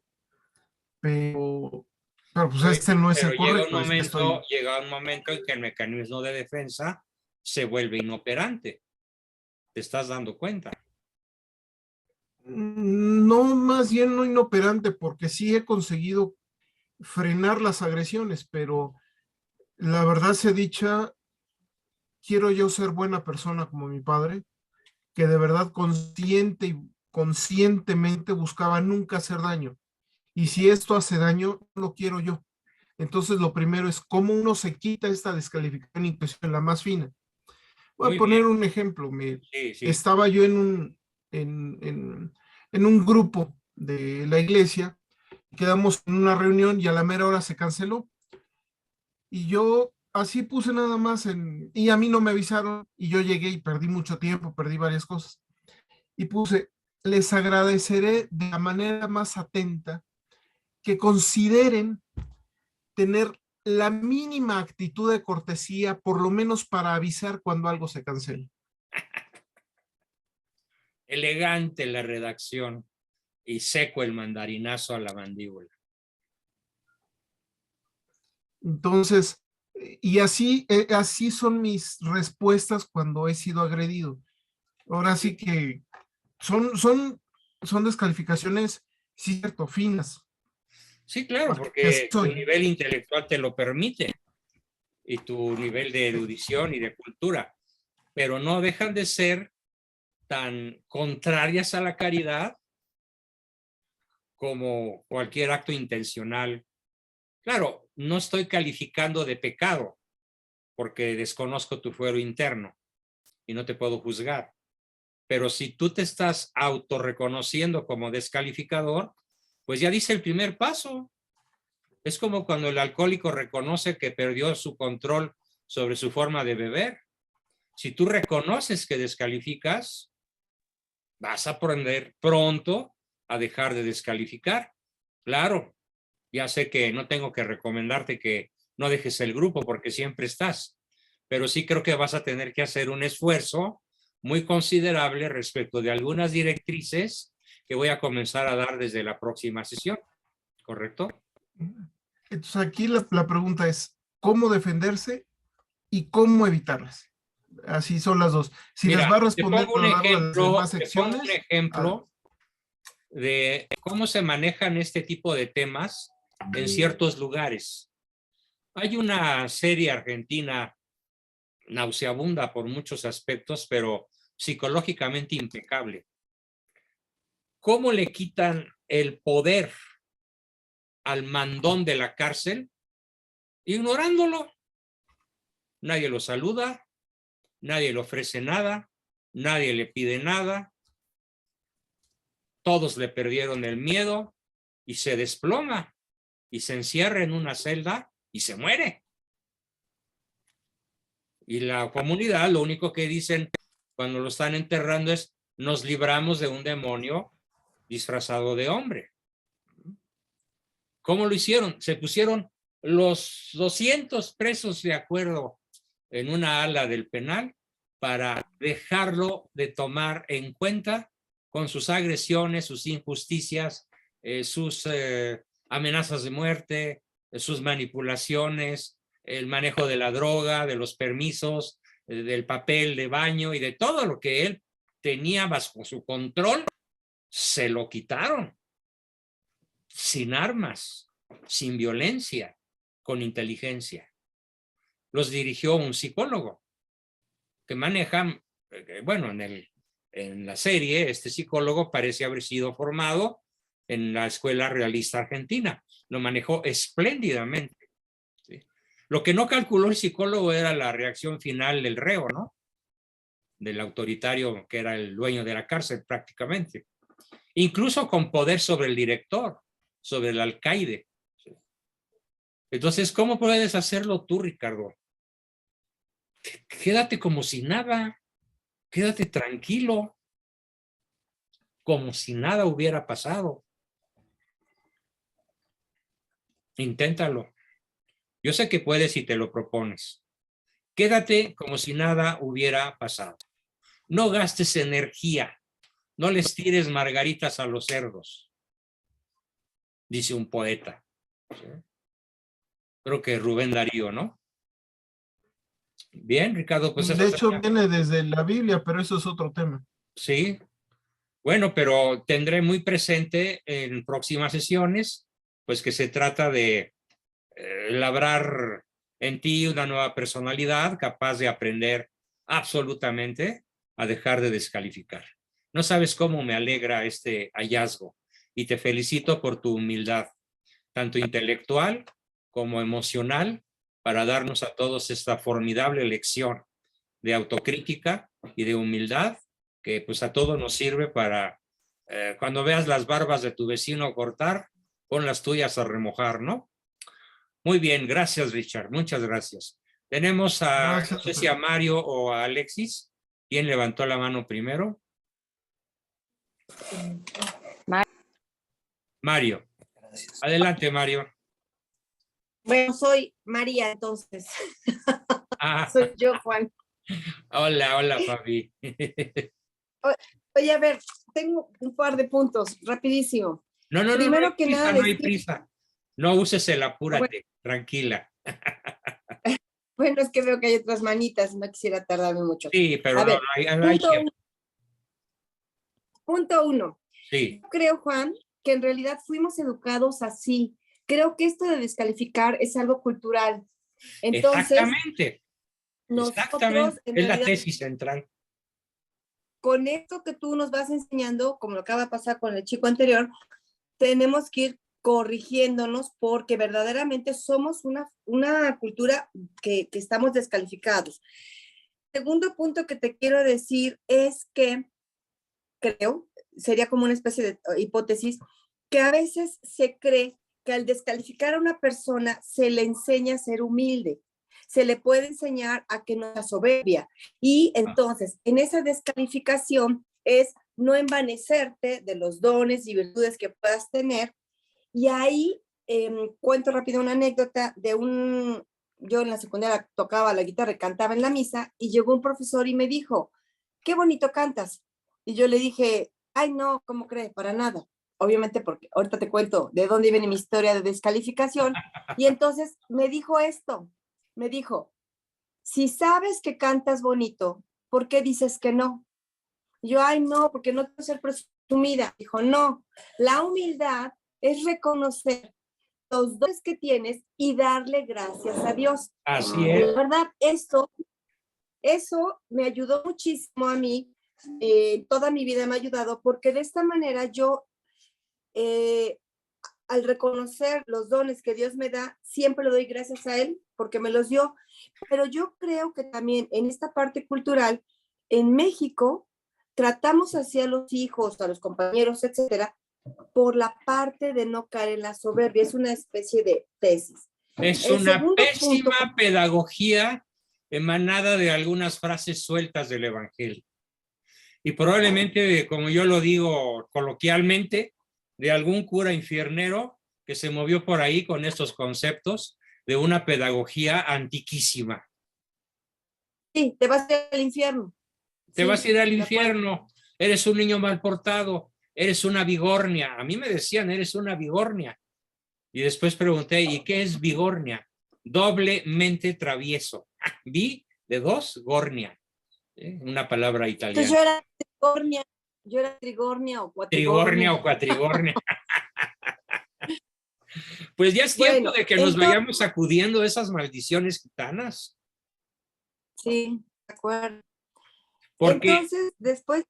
S6: pero pues este no es
S1: Pero
S6: el correcto.
S1: llega un momento en que el mecanismo de defensa se vuelve inoperante. ¿Te estás dando cuenta?
S6: No, más bien no inoperante, porque sí he conseguido frenar las agresiones, pero la verdad sea dicha, quiero yo ser buena persona como mi padre, que de verdad conscientemente buscaba nunca hacer daño. Y si esto hace daño, lo quiero yo. Entonces, lo primero es cómo uno se quita esta descalificación, incluso la más fina. Voy
S1: Muy
S6: a poner
S1: bien.
S6: un ejemplo.
S1: Sí, sí.
S6: Estaba yo en un grupo de la iglesia, quedamos en una reunión y a la mera hora se canceló. Y yo así puse nada más y a mí no me avisaron y yo llegué y perdí mucho tiempo, perdí varias cosas. Y puse, les agradeceré de la manera más atenta que consideren tener la mínima actitud de cortesía, por lo menos para avisar cuando algo se cancele.
S1: Elegante la redacción y seco el mandarinazo a la mandíbula.
S6: Entonces, y así son mis respuestas cuando he sido agredido. Ahora sí que son descalificaciones, sí, cierto, finas.
S1: Sí, claro,
S6: Porque así
S1: porque tu
S6: soy.
S1: nivel intelectual te lo permite y tu nivel de erudición y de cultura, pero no dejan de ser tan contrarias a la caridad como cualquier acto intencional. Claro, no estoy calificando de pecado porque desconozco tu fuero interno y no te puedo juzgar. Pero si tú te estás autorreconociendo como descalificador, pues ya dice el primer paso. Es como cuando el alcohólico reconoce que perdió su control sobre su forma de beber. Si tú reconoces que descalificas, vas a aprender pronto a dejar de descalificar. Claro, ya sé que no tengo que recomendarte que no dejes el grupo porque siempre estás, pero sí creo que vas a tener que hacer un esfuerzo muy considerable respecto de algunas directrices que voy a comenzar a dar desde la próxima sesión, ¿correcto?
S6: Entonces aquí la pregunta es, ¿cómo defenderse y cómo evitarlas? Así son las dos. Si
S1: Mira,
S6: les va a
S1: te
S6: responder
S1: pongo
S6: a
S1: un
S6: lo largo de las demás
S1: ejemplo
S6: secciones,
S1: de cómo se manejan este tipo de temas en ciertos lugares. Hay una serie argentina nauseabunda por muchos aspectos, pero psicológicamente impecable. ¿Cómo le quitan el poder al mandón de la cárcel? Ignorándolo. Nadie lo saluda, nadie le ofrece nada, nadie le pide nada. Todos le perdieron el miedo y se desploma y se encierra en una celda y se muere. Y la comunidad lo único que dicen cuando lo están enterrando es: nos libramos de un demonio disfrazado de hombre. ¿Cómo lo hicieron? Se pusieron los 200 presos de acuerdo en una ala del penal para dejarlo de tomar en cuenta con sus agresiones, sus injusticias, sus amenazas de muerte, sus manipulaciones, el manejo de la droga, de los permisos, del papel de baño y de todo lo que él tenía bajo su control se lo quitaron, sin armas, sin violencia, con inteligencia. Los dirigió un psicólogo que maneja, bueno, en la serie, este psicólogo parece haber sido formado en la Escuela Realista Argentina. Lo manejó espléndidamente. ¿Sí? Lo que no calculó el psicólogo era la reacción final del reo, ¿no? Del autoritario que era el dueño de la cárcel prácticamente. Incluso con poder sobre el director, sobre el alcaide. ¿Sí? Entonces, ¿cómo puedes hacerlo tú, Ricardo? Quédate como si nada. Quédate tranquilo, como si nada hubiera pasado. Inténtalo. Yo sé que puedes si te lo propones. Quédate como si nada hubiera pasado. No gastes energía. No les tires margaritas a los cerdos, dice un poeta. ¿Sí? Creo que Rubén Darío, ¿no? Bien, Ricardo, pues
S6: de hecho viene desde la Biblia, pero eso es otro tema.
S1: Sí. Bueno, pero tendré muy presente en próximas sesiones, pues que se trata de labrar en ti una nueva personalidad capaz de aprender absolutamente a dejar de descalificar. No sabes cómo me alegra este hallazgo y te felicito por tu humildad, tanto intelectual como emocional, para darnos a todos esta formidable lección de autocrítica y de humildad que pues a todos nos sirve para cuando veas las barbas de tu vecino cortar, pon las tuyas a remojar, ¿no? Muy bien, gracias Richard, muchas gracias. Tenemos no sé si a Mario o a Alexis. ¿Quién levantó la mano primero? Mario. Gracias. Adelante, Mario.
S7: Bueno, soy María, entonces. Soy yo, Juan.
S1: Hola, Fabi.
S7: Oye, a ver, tengo un par de puntos, rapidísimo.
S1: No,
S7: Primero que nada,
S1: no hay prisa. No uses el apúrate, bueno, tranquila.
S7: Bueno, es que veo que hay otras manitas, no quisiera tardarme mucho.
S1: Sí, pero
S7: a
S1: no,
S7: ver,
S1: no hay tiempo.
S7: Punto uno.
S1: Sí.
S7: Yo creo, Juan, que en realidad fuimos educados así. Creo que esto de descalificar es algo cultural. Entonces,
S1: exactamente. Exactamente. Es la tesis central.
S7: Con esto que tú nos vas enseñando, como lo acaba de pasar con el chico anterior, tenemos que ir corrigiéndonos porque verdaderamente somos una cultura que estamos descalificados. Segundo punto que te quiero decir es que creo, sería como una especie de hipótesis, que a veces se cree que al descalificar a una persona se le enseña a ser humilde, se le puede enseñar a que no sea soberbia. Y entonces, en esa descalificación es no envanecerte de los dones y virtudes que puedas tener. Y ahí cuento rápido una anécdota de yo en la secundaria tocaba la guitarra y cantaba en la misa y llegó un profesor y me dijo, qué bonito cantas. Y yo le dije, ay no, ¿cómo crees? Para nada. Obviamente porque ahorita te cuento de dónde viene mi historia de descalificación. Y entonces me dijo esto, me dijo, si sabes que cantas bonito, ¿por qué dices que no? Y yo, ay no, porque no quiero ser presumida. Dijo, no, la humildad es reconocer los dones que tienes y darle gracias a Dios.
S1: Así es.
S7: La verdad, eso me ayudó muchísimo a mí, toda mi vida me ha ayudado, porque de esta manera yo, al reconocer los dones que Dios me da, siempre le doy gracias a Él, porque me los dio. Pero yo creo que también en esta parte cultural, en México, tratamos así a los hijos, a los compañeros, etcétera, por la parte de no caer en la soberbia. Es una especie de tesis.
S1: Es una pésima pedagogía emanada de algunas frases sueltas del Evangelio. Y probablemente, como yo lo digo coloquialmente, de algún cura infiernero que se movió por ahí con estos conceptos de una pedagogía antiquísima.
S7: Sí, te vas a ir al infierno.
S1: Te vas a ir al infierno. Eres un niño mal portado. Eres una vigornia. A mí me decían, eres una vigornia. Y después pregunté, ¿y qué es vigornia? Doblemente travieso. Vi de dos, gornia. Una palabra italiana.
S7: Entonces yo era vigornia. Yo era trigornia o
S1: Trigornia
S7: cuatrigornia.
S1: o cuatrigornia. Pues ya es tiempo
S7: Bueno,
S1: de que nos
S7: entonces-
S1: vayamos sacudiendo de esas maldiciones gitanas.
S7: Sí, de acuerdo.
S1: Porque
S7: Entonces, después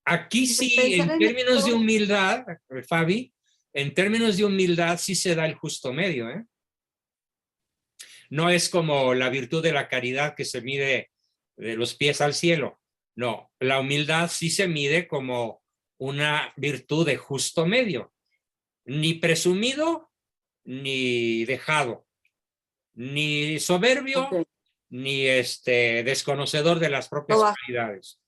S1: aquí
S7: de
S1: sí,
S7: pensar
S1: en
S7: en
S1: términos de
S7: esto-
S1: humildad, Fabi, en términos de humildad sí se da el justo medio, ¿eh? No es como la virtud de la caridad que se mide de los pies al cielo. No, la humildad sí se mide como una virtud de justo medio. Ni presumido, ni dejado, ni soberbio,
S7: Ok.
S1: ni desconocedor de las propias
S7: No va.
S1: cualidades.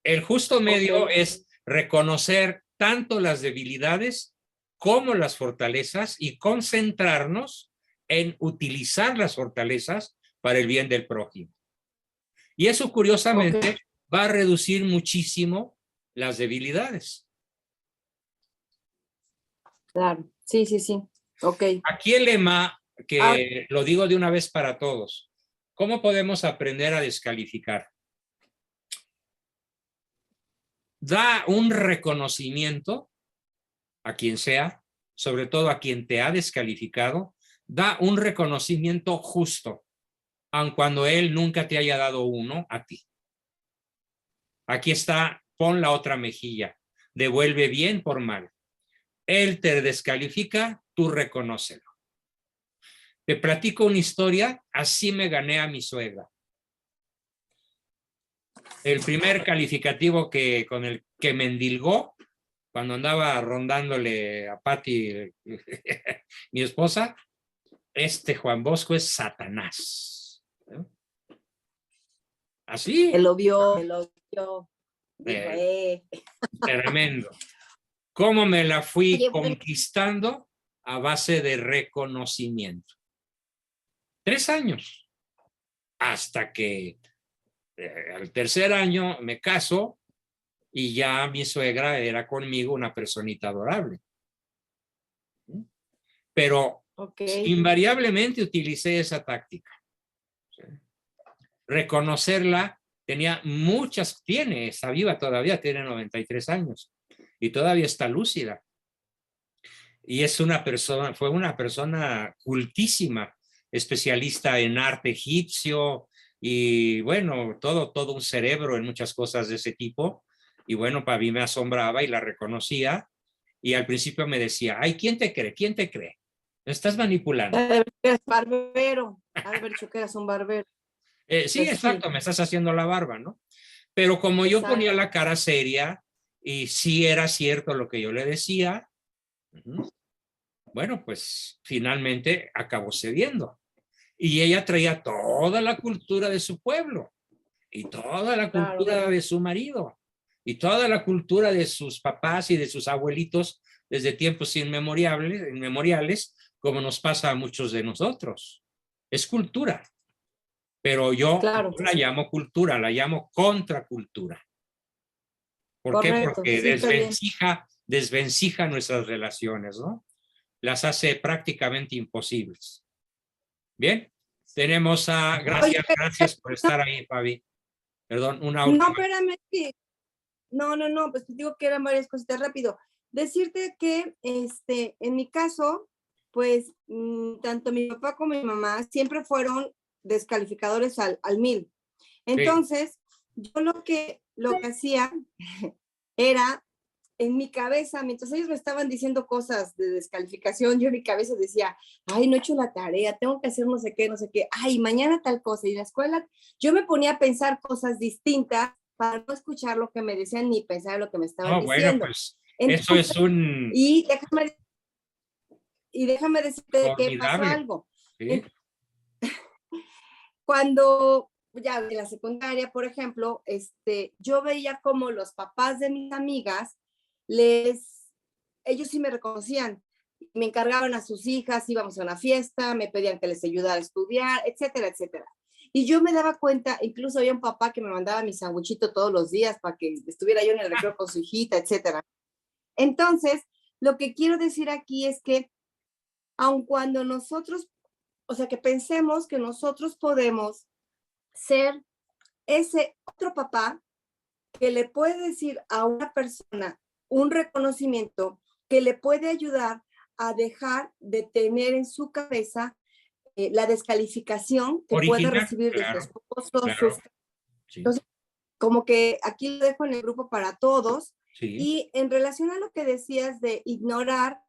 S1: El justo medio
S7: Ok.
S1: es reconocer tanto las debilidades como las fortalezas y concentrarnos en utilizar las fortalezas para el bien del prójimo. Y eso, curiosamente, va a reducir muchísimo las debilidades.
S7: Claro, sí, sí, sí. Ok.
S1: Aquí el lema, que lo digo de una vez para todos, ¿cómo podemos aprender a descalificar? Da un reconocimiento a quien sea, sobre todo a quien te ha descalificado, da un reconocimiento justo, aun cuando él nunca te haya dado uno a ti. Aquí está, pon la otra mejilla, devuelve bien por mal. Él te descalifica, tú reconócelo. Te platico una historia, así me gané a mi suegra. El primer calificativo con el que me endilgó, cuando andaba rondándole a Pati, mi esposa, Juan Bosco es Satanás. Así.
S7: Él lo vio, él lo vio. Dijo,
S1: Tremendo. ¿Cómo me la fui
S7: Oye,
S1: conquistando? A base de reconocimiento. 3 años. Hasta que al tercer año me caso y ya mi suegra era conmigo una personita adorable. Pero invariablemente utilicé esa táctica. Reconocerla, está viva todavía, tiene 93 años y todavía está lúcida. Y fue una persona cultísima, especialista en arte egipcio y bueno, todo un cerebro en muchas cosas de ese tipo. Y bueno, para mí me asombraba y la reconocía. Y al principio me decía, ay, ¿quién te cree? ¿Quién te cree? Me estás manipulando.
S7: Eres barbero. Ha de haber dicho que eras un barbero.
S1: Sí, exacto, me estás haciendo la barba, ¿no? Pero como yo ponía la cara seria y sí era cierto lo que yo le decía, bueno, pues finalmente acabó cediendo. Y ella traía toda la cultura de su pueblo y toda la cultura de su marido y toda la cultura de sus papás y de sus abuelitos desde tiempos inmemoriales, como nos pasa a muchos de nosotros. Es cultura, pero yo no la llamo cultura, la llamo contracultura. ¿Por qué? Porque desvencija nuestras relaciones, ¿no? Las hace prácticamente imposibles. Bien, tenemos a... Gracias por estar ahí, Fabi. Perdón, una última.
S7: No, espérame. No, pues te digo que eran varias cositas rápido. Decirte que en mi caso, pues tanto mi papá como mi mamá siempre fueron descalificadores al 1000. Entonces, yo lo que hacía era en mi cabeza, mientras ellos me estaban diciendo cosas de descalificación, yo en mi cabeza decía, ay, no he hecho la tarea, tengo que hacer no sé qué, ay, mañana tal cosa. Y en la escuela yo me ponía a pensar cosas distintas para no escuchar lo que me decían ni pensar lo que me estaban diciendo.
S1: Bueno, pues entonces, eso es un...
S7: Y déjame decirte que pasó algo.
S1: ¿Sí?
S7: Cuando ya en la secundaria, por ejemplo, yo veía como los papás de mis amigas, ellos sí me reconocían, me encargaban a sus hijas, íbamos a una fiesta, me pedían que les ayudara a estudiar, etcétera, etcétera. Y yo me daba cuenta, incluso había un papá que me mandaba mi sanguchito todos los días para que estuviera yo en el recreo con su hijita, etcétera. Entonces, lo que quiero decir aquí es que, aun cuando nosotros, o sea, que pensemos que nosotros podemos ser ese otro papá que le puede decir a una persona un reconocimiento que le puede ayudar a dejar de tener en su cabeza la descalificación que puede
S1: Original,
S7: recibir de su
S1: claro,
S7: esposo,
S1: claro. Sí,
S7: Entonces, como que aquí lo dejo en el grupo para todos.
S1: sí.
S7: Y en relación a lo que decías de ignorar,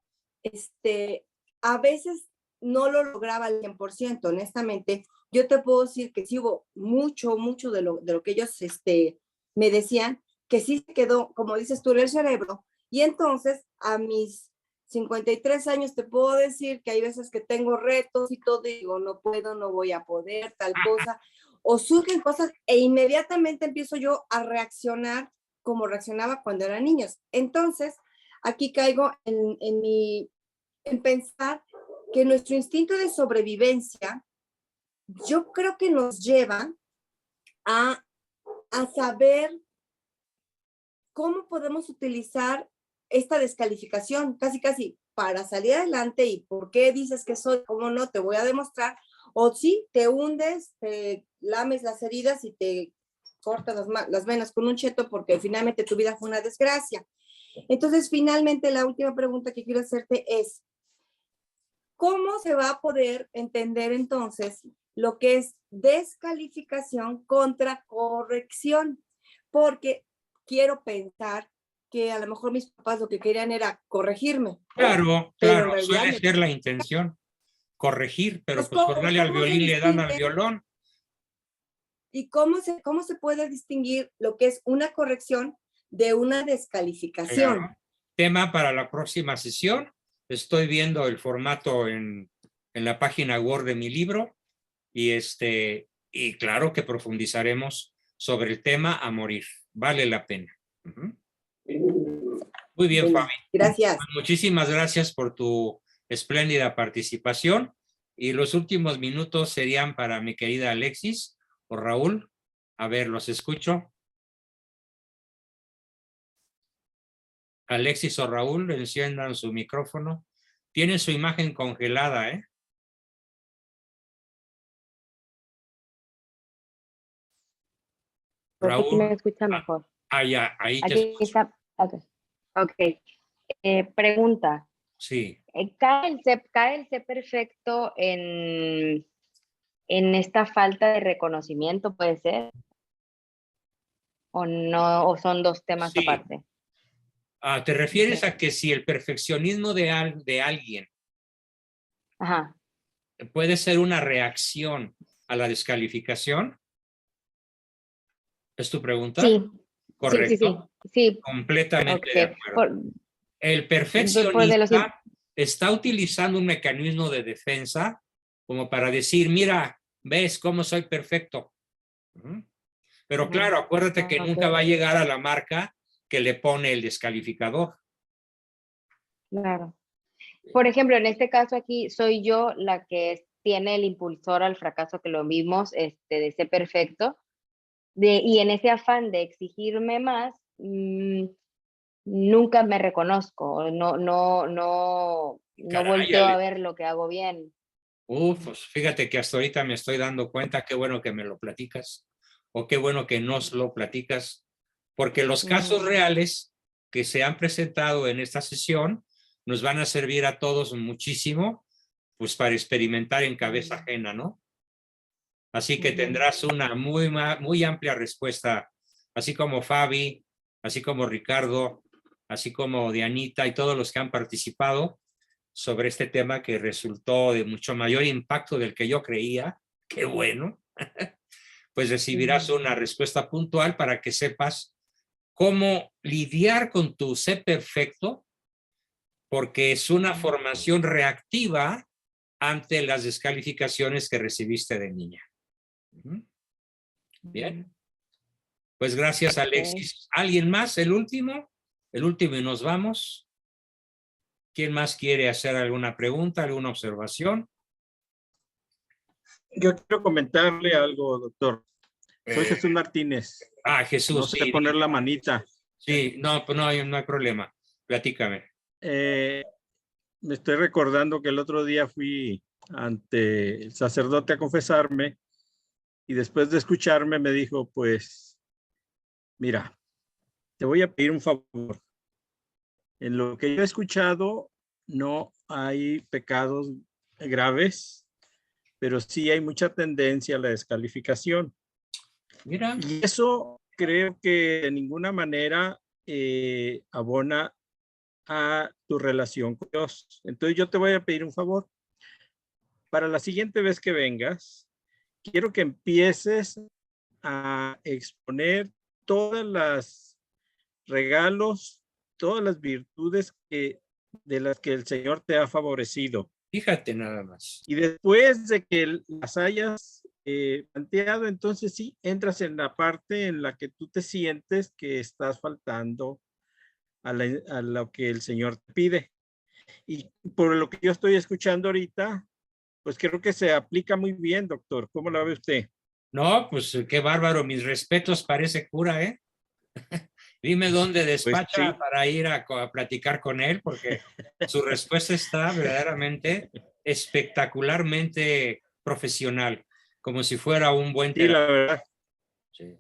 S7: a veces no lo lograba al 100%, honestamente. Yo te puedo decir que sí hubo mucho de lo que ellos me decían, que sí se quedó, como dices tú, en el cerebro. Y entonces, a mis 53 años, te puedo decir que hay veces que tengo retos y todo, y digo, no puedo, no voy a poder, tal cosa. O surgen cosas e inmediatamente empiezo yo a reaccionar como reaccionaba cuando eran niños. Entonces, aquí caigo en pensar que nuestro instinto de sobrevivencia, yo creo que nos lleva a saber cómo podemos utilizar esta descalificación, casi para salir adelante. ¿Y por qué dices que soy? ¿Cómo no? Te voy a demostrar. O sí, te hundes, te lames las heridas y te cortas las venas con un cheto porque finalmente tu vida fue una desgracia. Entonces, finalmente, la última pregunta que quiero hacerte es, ¿cómo se va a poder entender entonces lo que es descalificación contra corrección? Porque quiero pensar que a lo mejor mis papás lo que querían era corregirme.
S1: Claro,
S7: pero en
S1: claro,
S7: realidad
S1: suele ser la intención, corregir, pero pues por darle al
S7: ¿cómo se
S1: violín le dan al
S7: distingue?
S1: violón.
S7: ¿Y cómo se puede distinguir lo que es una corrección de una descalificación?
S1: Claro. Tema para la próxima sesión. Estoy viendo el formato en la página Word de mi libro y claro que profundizaremos sobre el tema a morir. Vale la pena. Muy bien,
S7: Bueno,
S1: Fabi.
S7: gracias.
S1: Muchísimas gracias por tu espléndida participación. Y los últimos minutos serían para mi querida Alexis o Raúl. A ver, los escucho. Alexis o Raúl, enciendan su micrófono. Tienen su imagen congelada, ¿eh?
S5: Creo que aquí me
S1: Raúl.
S5: escucha mejor.
S1: Ya, ahí te
S5: Aquí
S1: escucho.
S5: está. Ok. Pregunta.
S1: Sí.
S5: ¿Cae el C perfecto en esta falta de reconocimiento, puede ser? ¿O no? ¿O son dos temas
S1: Sí.
S5: aparte?
S1: ¿Te refieres a que si el perfeccionismo de alguien
S5: Ajá.
S1: puede ser una reacción a la descalificación? ¿Es tu pregunta?
S5: Sí.
S1: Correcto.
S5: Sí.
S1: Completamente de
S5: Ok.
S1: acuerdo. El
S5: De los
S1: perfeccionista está utilizando un mecanismo de defensa como para decir, mira, ves cómo soy perfecto. Pero claro, acuérdate que nunca va a llegar a la marca que le pone el descalificador.
S5: Claro. Por ejemplo, en este caso aquí soy yo la que tiene el impulsor al fracaso, que lo vimos, de ser perfecto. Y en ese afán de exigirme más, nunca me reconozco, no
S1: Caray,
S5: volteo a ver lo que hago bien.
S1: pues fíjate que hasta ahorita me estoy dando cuenta, qué bueno que me lo platicas, o qué bueno que nos lo platicas, porque los casos reales que se han presentado en esta sesión nos van a servir a todos muchísimo, pues para experimentar en cabeza ajena, ¿no? Así que tendrás una muy amplia respuesta, así como Fabi, así como Ricardo, así como Dianita y todos los que han participado sobre este tema que resultó de mucho mayor impacto del que yo creía. Qué bueno. Pues recibirás una respuesta puntual para que sepas cómo lidiar con tu sé perfecto, porque es una formación reactiva ante las descalificaciones que recibiste de niña. Bien. Pues gracias, Alexis. ¿Alguien más? ¿El último? El último y nos vamos. ¿Quién más quiere hacer alguna pregunta, alguna observación?
S8: Yo quiero comentarle algo, doctor. Soy Jesús Martínez.
S1: Jesús.
S8: No sé poner la manita.
S1: Sí, no, pues no hay problema. Platícame.
S8: Me estoy recordando que el otro día fui ante el sacerdote a confesarme y después de escucharme me dijo, pues, mira, te voy a pedir un favor. En lo que yo he escuchado, no hay pecados graves, pero sí hay mucha tendencia a la descalificación.
S1: Mira,
S8: Y eso creo que de ninguna manera abona a tu relación con Dios. Entonces yo te voy a pedir un favor. Para la siguiente vez que vengas, quiero que empieces a exponer todas las regalos, todas las virtudes de las que el Señor te ha favorecido.
S1: fíjate nada más.
S8: Y después de que las hayas planteado, entonces sí, entras en la parte en la que tú te sientes que estás faltando a lo que el Señor te pide. Y por lo que yo estoy escuchando ahorita, pues creo que se aplica muy bien, doctor. ¿Cómo la ve usted?
S1: No, pues qué bárbaro, mis respetos, parece cura, ¿eh? Dime dónde despacha
S8: sí.
S1: para ir a platicar con él, porque su respuesta está verdaderamente espectacularmente profesional, como si fuera un buen
S8: Sí, la
S1: terapeuta.
S8: verdad.
S1: Sí.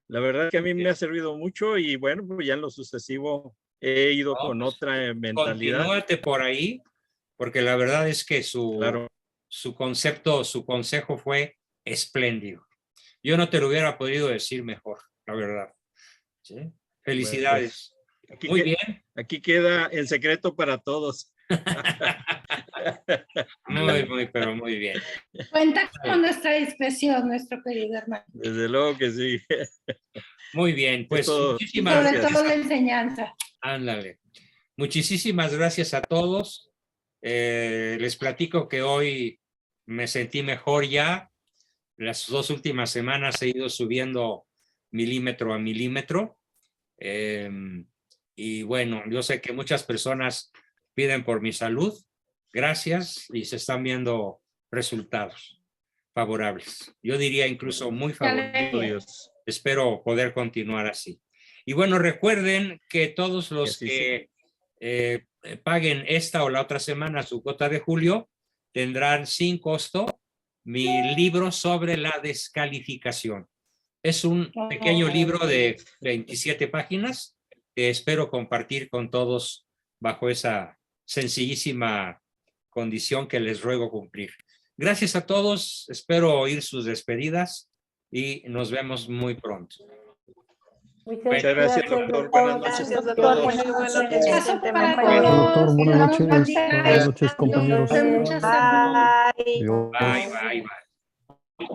S8: La verdad que a mí me ha servido mucho y bueno, pues ya en lo sucesivo he ido
S1: No,
S8: con
S1: pues,
S8: otra mentalidad.
S1: Continúate por ahí, porque la verdad es que
S8: Claro.
S1: su concepto, su consejo fue espléndido. Yo no te lo hubiera podido decir mejor, la verdad. ¿Sí? Felicidades.
S8: Bueno, pues,
S1: Muy bien.
S8: Aquí queda el secreto para todos.
S1: Pero muy bien.
S4: Cuenta con nuestra discreción, nuestro querido hermano.
S8: Desde luego que sí.
S1: Muy bien, pues
S8: Eso,
S4: Y
S1: muchísimas
S4: sobre
S1: gracias.
S4: todo la enseñanza.
S1: Ándale. Muchísimas gracias a todos. Les platico que hoy me sentí mejor ya. Las 2 últimas semanas he ido subiendo milímetro a milímetro. Y bueno, yo sé que muchas personas piden por mi salud. Gracias, y se están viendo resultados favorables. Yo diría incluso muy favorables.
S8: Dios.
S1: Espero poder continuar así. Y bueno, recuerden que todos los que paguen esta o la otra semana su cuota de julio tendrán sin costo mi libro sobre la descalificación. Es un pequeño libro de 27 páginas que espero compartir con todos bajo esa sencillísima condición que les ruego cumplir. Gracias a todos, espero oír sus despedidas y nos vemos muy pronto.
S8: Muchas gracias, doctor. Buenas noches a
S3: Gracias,
S8: todos.
S3: doctor. Muy bueno que se
S4: Beso
S3: siente
S4: para
S3: mejor.
S4: todos.
S9: Doctor, buenas
S4: Que Dios
S9: noches.
S4: bendiga.
S9: Buenas noches, compañeros.
S4: Mucha salud.
S3: Bye.
S1: Bye, bye, bye.